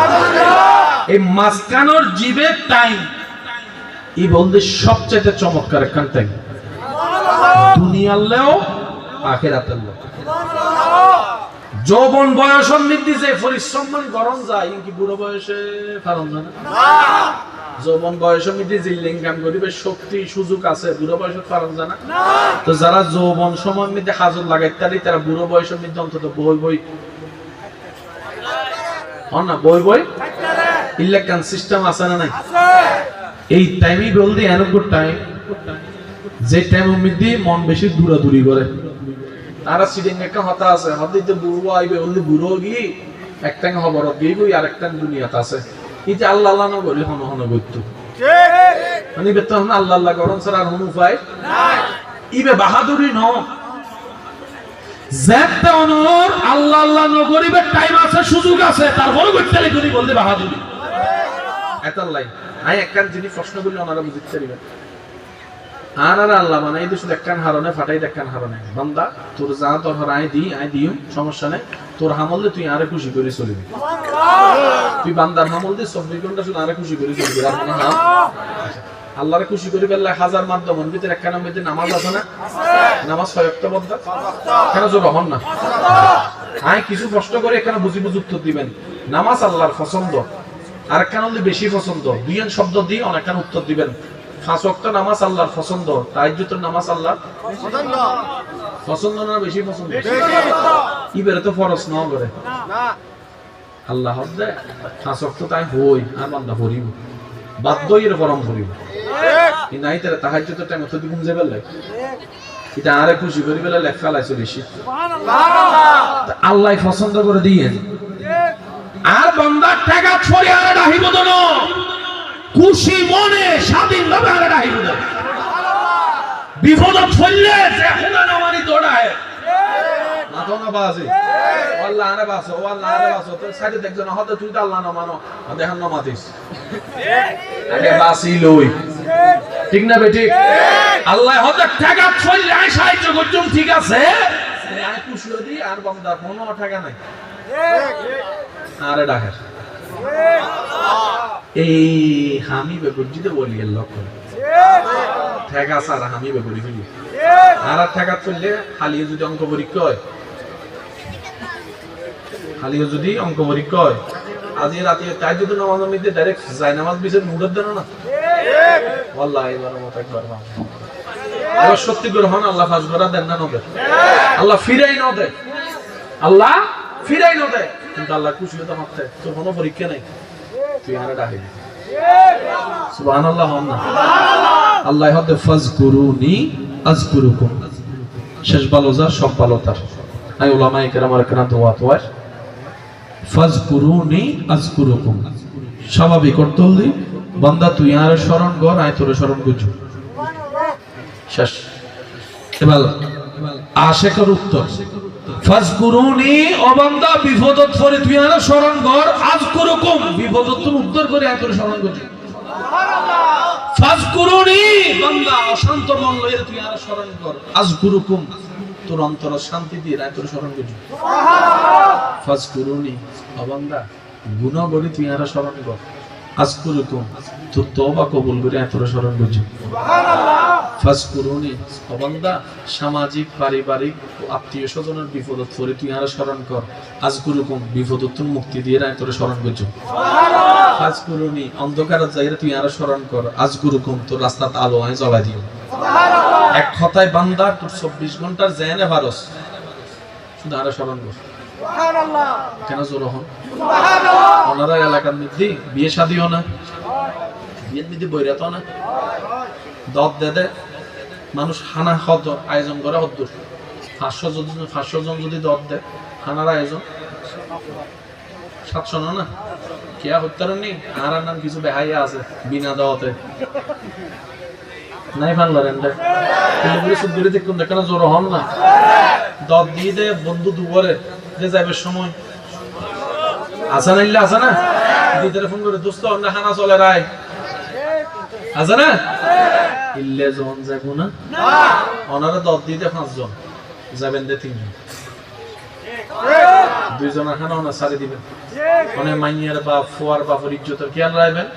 এই মাসকানোর জীবের টাইম এই বলতে সবচেয়ে চমৎকার একখান টাইম দুনিয়ারলেও আখিরাতেরলেও যৌবন বয়স নির্দিষ্ট পরিশ্রম গরম যায় কি বুড়ো বয়সে পারন না যৌবন বয়স নির্দিষ্ট ইনকাম করিবে শক্তি সুযোগ আছে বুড়ো বয়সে পারন জানা তো যারা যৌবন সময় মধ্যে হাজর লাগাই তারা বুড়ো বয়সের মধ্যে অন্তত বই বই না বই বই ইলেকট্রন সিস্টেম আছে না নাই এই টাইমই বলদি এনগুড টাইম যে টাইমের মধ্যে মন বেশি দূরাদূরি করে তারা সিডিং একটা হতা আছে হদিতে বুড়ো আইবে বললি বুড়ো গি একটাং খবর গিয়ে গই আর একটাং দুনিয়াতে আছে এই যে আল্লাহ আল্লাহ না বলি হন হন করতো ঠিক মানে বেতন আল্লাহ আল্লাহ করন স্যার আর হন উপায় নাই ইবে বাহাদুরি ন যেতে অনর আল্লাহ আল্লাহ ন গরিবে টাইম আছে সুযোগ আছে তারপরে করতে করি বলতে বাহাদুরি এতাল্লাই আই একখান যিনি প্রশ্ন করলে ওনারা বুঝতে পারবেন আর আল্লাহ মানে এই শুধু একখান হারনে ফাটাই একখান হারনে বান্দা তোর যা তোর আই দিও সমস্যা নাই তোর হামলে তুই আরে খুশি করে চলবি তুই বান্দার হামল দিয়ে 24 ঘন্টা শুধু আরে খুশি করে চলবি আর না আল্লাহরে খুশি করে ফেললে হাজার মাধ্যমের ভিতরে একখান মধ্যে নামাজ আছে না নামাজ সয়ক্তবদ্ধ কেন জোর হন না আই কিছু প্রশ্ন করে এখানে বুঝি উত্তর দিবেন নামাজ আল্লাহর পছন্দ আর একখান হলে বেশি পছন্দ দুইজন শব্দ দিয়ে অনেকখান উত্তর দিবেন 5 ওয়াক্ত নামাজ আল্লাহর পছন্দ তাহাজ্জুদের নামাজ আল্লাহর পছন্দ পছন্দ না বেশি পছন্দ ইবেরে তো ফরজ না করে না আল্লাহ হদ্দে 5 ওয়াক্ত তাই হই আর বান্দা পড়িব বাধ্যইর ফরম পড়িব ঠিক নাই তার তাহাজ্জুদের টাইম তো দিন যাবে লাগে ঠিক এটা আরে খুশি করি বলে লেখা লাইছে বেশি সুবহানাল্লাহ আল্লাহ পছন্দ করে দিয়েন আর বান্দা টাকা ছড়ি আর ডাহিব দনো খুশি মনে স্বাধীন ভাবে আর ডাহিব দনো বিপদ পড়লে যে খোদা নামানি দৌড়ায় না তো কোন বাজে আল্লাহ আরে বাসো আল্লাহ আরে বাসো তো সাইডে দেখজন হতে তুই তো আল্লাহ না মানো দেখেন না মাতিস আগে বাসি লই ঠিক না বেঠিক আল্লাহ হতে টাকা ছইলে আই সাহায্য করছুম ঠিক আছে আই খুশি হই আর বান্দা কোনো টাকা নাই আরে ডাকে এই আমি বেগুজিতে বলি এর লক্ষ্য টাকা সারা আমি বেগুরি ফেলি আর টাকা চললে খালিয়ে যদি অঙ্ক পরীক্ষা হয় খালিয়ে যদি অঙ্ক পরীক্ষা হয় আজ রাতে তাই যদি নামাজের মধ্যে ডাইরেক্ট যায় নামাজ বিশের মুডত দেন না আল্লাহ এবার মত একবার এবার সত্যি করে হন আল্লাহ ফাঁস করা দেন না নদে আল্লাহ ফিরাই ন দেয় আল্লাহ ফিরাই ন দেয় কিন্তু আল্লাহ খুশি হতে মারতে তোর কোনো পরীক্ষা নেই তুই আরে ডাকে সুবহানাল্লাহ হন না আল্লাহ হতে ফাজকুরুনি আযকুরুকুম শেষ ভালো যা সব ভালো তার আই উলামায়ে কেরামের কেনা দোয়া তোয়ার ফাজকুরুনি আযকুরুকুম স্বাভাবিক অর্থ হলি বান্দা তুই আর স্মরণ কর আয় তোরে স্মরণ করছু শেষ এবার আশিকের উত্তর ফাজকুরুনি ও বান্দা বিপদত পড়ে তুই আর স্মরণ কর আযকুরুকুম বিপদত তুমি উত্তর করে আয় তোরে স্মরণ করছু ফাজকুরুনি বান্দা অশান্ত মন লইয়া তুই আর স্মরণ কর আযকুরুকুম তোর অন্তর শান্তি দিয়ে আয় তোরে স্মরণ করছু ফাজকুরুনি ও বান্দা গুনাহ করি তুই আর স্মরণ কর আযকুরুকুম তোর তওবা কবুল করে আয় তোরে স্মরণ করছু সুবহানাল্লাহ ফাজকুরুনি ও বান্দা সামাজিক পারিবারিক ও আত্মীয় স্বজনের বিপদত পড়ে তুই আর স্মরণ কর আযকুরুকুম বিপদত তুমি মুক্তি দিয়ে আয় তোরে স্মরণ করছু সুবহানাল্লাহ ফাজকুরুনি অন্ধকারের জায়গায় তুই আর স্মরণ কর আযকুরুকুম তোর রাস্তাতে আলো আয় জ্বালাই দিও সুবহানাল্লাহ এক কথায় বান্দা তোর 24 ঘন্টার জেনে ভারস শুধু আর স্মরণ কর সুবহানাল্লাহ কেন জোর হন সুবহানাল্লাহ ওনারা এলাকার মধ্যে বিয়ে শাদিও না বিয়ের মধ্যে বইরাতো না দত দে মানুষ হানা হদ আয়োজন করে হদ্দুর 500 জন যদি দত দেয় হানার আয়োজন 700 না কিয়া হত্যার নেই আর নাম কিছু বেহাইয়া আছে বিনা দাওয়াতে নাই ভাঙলেন দে কিন্তু সুদুরি দেখুন দেখেন জোর হন না দত দিয়ে দে বন্ধু দুবারে যে যাবে সময় আসা নাইলে আসা না দিদারে ফোন করে দোস্ত আমরা হানা চলে রায় আছে না ইল্লে জন যাব না ওনারা 10 দিতে 5 জন যাবেন দে 3 জন দুই জন খানা ওনা সারি দিবেন ওনে মাইয়ার বা ফুয়ার বাপের ইজ্জতের খেয়াল রাখবেন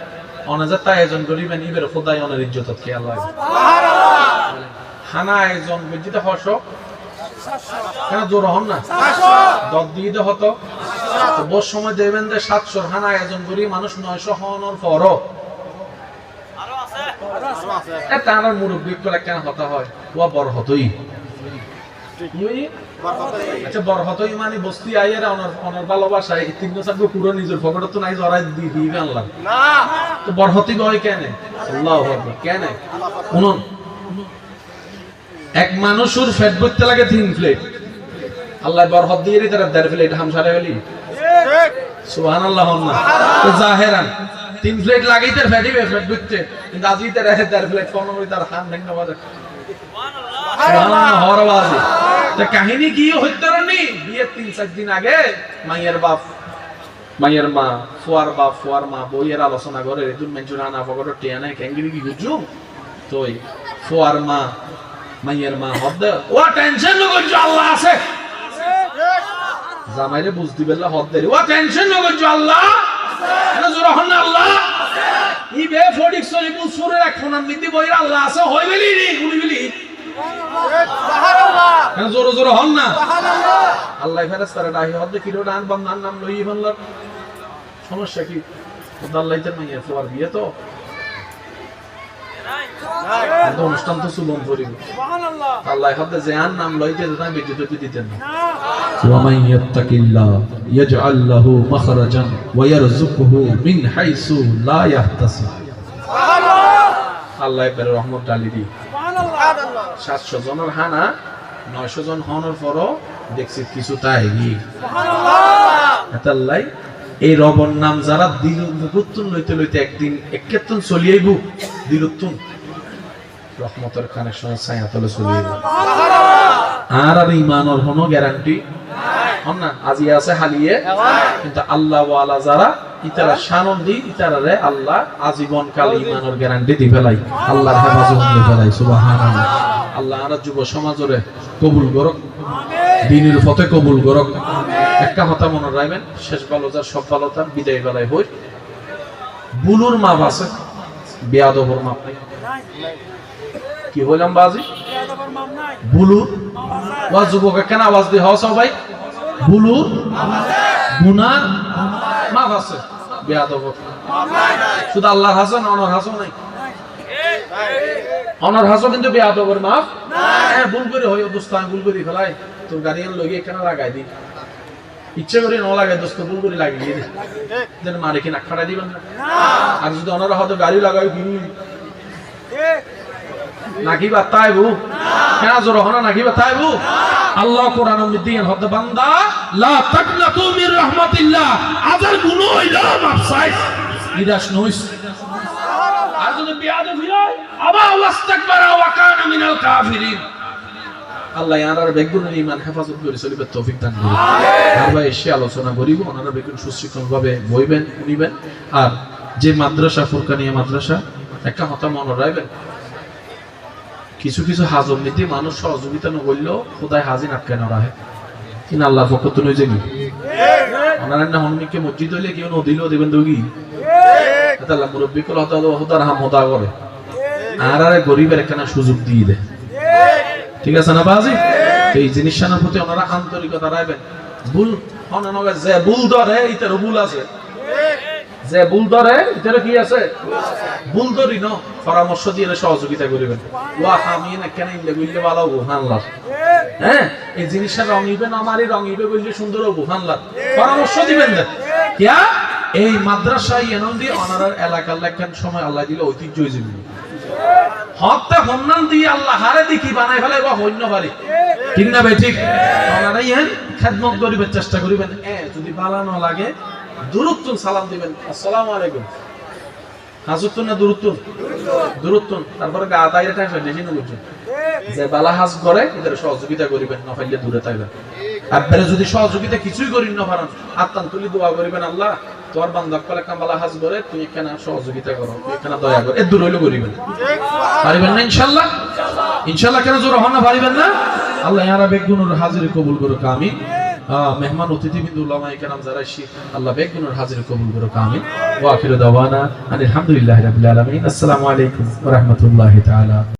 ওনা যা তাই আয়োজন করিবেন ইবের খোদাই ওনার ইজ্জতের খেয়াল রাখবেন সুবহানাল্লাহ খানা আয়োজন বুঝিতে হস কেন জোর হন না 10 দিতে হতো তো বস সময় দেবেন যে 700 খানা আয়োজন করি মানুষ 900 হওয়ার পরও এটা আমার মুরব্বী করে কেন হতা হয় ও বড় হতই আচ্ছা বড় হতই মানে বস্তি আইয়েরা অনার ভালোবাসায় তিন চারগো পুরো নিজের পকেটে তো নাই জড়াই দিবে আনলাম না তো বড় হতই হয় কেন আল্লাহু আকবার কেন শুনুন এক মানুষের ফেট করতে লাগে 3 প্লেট আল্লাহ বড় হত দিয়ে তার 1.5 প্লেট হামসারে হলি ঠিক সুবহানাল্লাহ না তো জাহেরান 3 প্লেট লাগাইতে ফেটি ফেট করতে কিন্তু আজি তার 1.5 প্লেট কোন ওই তার খান ভেঙে বাজে সুবহানাল্লাহ হরবাজি তা কাহিনী কি হইতো নি বিয়ে 3-4 দিন আগে মাইয়ের বাপ মাইয়ের মা ফুয়ার বাপ ফুয়ার মা বইয়ের আলোচনা করে দুন মেঞ্জুর আনা পকড় টিয়া নাই কেঙ্গিরি কি গুজু তোই ফুয়ার মা মাইয়ের মা হদ ও টেনশন ন করছো আল্লাহ আছে জামাইরে বুঝ দিবেলা হদ দেরি ও টেনশন ন করছো আল্লাহ না জোর হন আল্লাহ ই বে ফডিক সলিবুল সুরে রাখনার মিদি বইরা আল্লাহ আছে হইবেলি নি গুলিবিলি সুবহানাল্লাহ কেন জোর জোর হন না সুবহানাল্লাহ আল্লাহ ফেরেশতারা ডাহি হদ কিরো ডান বান্দার নাম লই বললার সমস্যা কি আল্লাহ তার মাইয়া ফুয়ার বিয়ে তো নাই অনুষ্ঠান তো সুলম করিব সুবহানাল্লাহ আল্লাহ হদে জান নাম লইতে তাই বিদ্যুৎ দিতেন না ওয়া মান ইয়াত্তাকিল্লাহ ইয়াজআল লাহু মাখরাজান ওয়া ইয়ারযুকুহু মিন হাইসু লা ইয়াহতাসিব সুবহানাল্লাহ আল্লাহ এর রহমত ডালি দি সুবহানাল্লাহ 700 জনের হানা 900 জন হওয়ার পরও দেখছি কিছু তাই সুবহানাল্লাহ আল্লাহ এই রবর নাম যারা দিল মুকুতুন লইতে লইতে একদিন একেতন চলিয়েইবু দিলুতুন রহমতের কানেকশন ছায়া তলে চলিয়েইবু সুবহানাল্লাহ আর ইমানের কোনো গ্যারান্টি না আজি আছে হালিয়ে কিন্তু আল্লাহ ওয়ালা যারা ইতারা শানন্দি ইতারারে আল্লাহ আজীবন কাল ঈমানের গ্যারান্টি দি ফেলাই আল্লাহর হেফাজত দি ফেলাই সুবহানাল্লাহ আল্লাহ আর যুব সমাজরে কবুল করুক দ্বীনের পথে কবুল করুক একটা কথা মনে রাখবেন শেষ ভালো যার সব ভালো তার বিদায় বেলায় হই বুলুর মাপ আছে বেয়াদবর মাপ নাই কি হইলাম বাজি বুলুর ওয়া যুবক কেন আওয়াজ দি হও সবাই বুলুর গুনাহ মাপ আছে বেয়াদবর শুধু আল্লাহর হাসান অনর হাসান নাই অনর হাসান কিন্তু বেয়াদবর মাপ হ্যাঁ ভুল করে হয় দোস্ত আমি ভুল করে ফেলাই তোর গাড়িয়ান লগে কেন লাগাই দি ইচ্ছে করে ন লাগাই দোস্ত ভুল করে লাগিয়ে দে যেন মারে কি নাক ফাটাই দিবেন না আর যদি অনরা হয়তো গাড়ি লাগাই নাকি বা তাইবু কেন জোর হনা নাকি বা তাইবু আল্লাহ কোরআন দিয়েন হতে বান্দা লা তাকনাতু মির রাহমাতিল্লাহ আজার গুনাহ হইলো মাফসাই নিরাশ নইস আর যদি বিয়াদ ফিরায় আবা ওয়াস্তাকবারা ওয়া কানা মিনাল কাফিরিন আল্লাহ ইয়ার বেগুনের ঈমান হেফাজত করে চলিবে তৌফিক দান করুন আর ভাই এসে আলোচনা করিব ওনারা বেগুন সুশৃঙ্খল ভাবে বইবেন শুনিবেন আর যে মাদ্রাসা ফুরকানিয়া মাদ্রাসা একটা কথা মনে রাখবেন কিছু কিছু হাজম নীতি মানুষ সহযোগিতা না করলেও খোদায় হাজির আটকে না রাখে কিনা আল্লাহর পক্ষ তো নই যাবি ওনারা না হনমিকে মসজিদ হইলে কেউ নদিলেও দেবেন দৌগি আল্লাহ মুরব্বী কল হতার হাম হতা করে আর আরে গরিবের একখানা সুযোগ দিয়ে দেয় ঠিক আছে না বাজি তো এই জিনিসটার প্রতি ওনারা আন্তরিকতা রাখবেন ভুল অননগে যে ভুল ধরে ইতার ভুল আছে যে ভুল ধরে ইতার কি আছে ভুল ধরি ন পরামর্শ দিয়ে সহযোগিতা করিবেন ওয়া হামিন কেন ইলে গইলে ভালো সুবহানাল্লাহ হ্যাঁ এই জিনিসটা রং ইবেন আমারই রং ইবে বললে সুন্দর হবে সুবহানাল্লাহ পরামর্শ দিবেন না কিয়া এই মাদ্রাসায় এনন্দি অনারার এলাকার লেখান সময় আল্লাহ দিলে ঐতিহ্য হয়ে যাবে হত্যা হন্নান দিয়ে আল্লাহ হারে দেখি বানাই ফেলে বা হন্য পারি ঠিক না ভাই ঠিক ওনারা ইহেন খেদমত করিবেন চেষ্টা করিবেন যদি ভালো না লাগে দুরুত্তুন সালাম দিবেন আসসালামু আলাইকুম হাজুতুন না দুরুত্তুন দুরুত্তুন তারপরে গা তাইরে টাইম বেশি না বুঝছেন যে বালা হাজ করে এদের সহযোগিতা করিবেন না ফাইলে দূরে তাইবেন আপনারা যদি সহযোগিতা কিছুই করিন না পারেন আত্মান তুলি দোয়া করিবেন আল্লাহ তোর বান্দা কলে কামালা হাজ করে তুই এখানে সহযোগিতা করো তুই এখানে দয়া কর এর দূর হইলে করিবেন পারিবেন না ইনশাআল্লাহ ইনশাআল্লাহ কেন জোর হন না পারিবেন না আল্লাহ ইয়ারা বেগুনুর হাজির কবুল করুক আমিন মেহমান অতিথিবৃন্দ উলামায়ে কেরাম যারা এসে আল্লাহ বেগুনুর হাজির কবুল করুক আমিন ওয়া আখিরু দাওয়ানা আলহামদুলিল্লাহি রাব্বিল আলামিন আসসালামু আলাইকুম ওয়া রাহমাতুল্লাহি তাআলা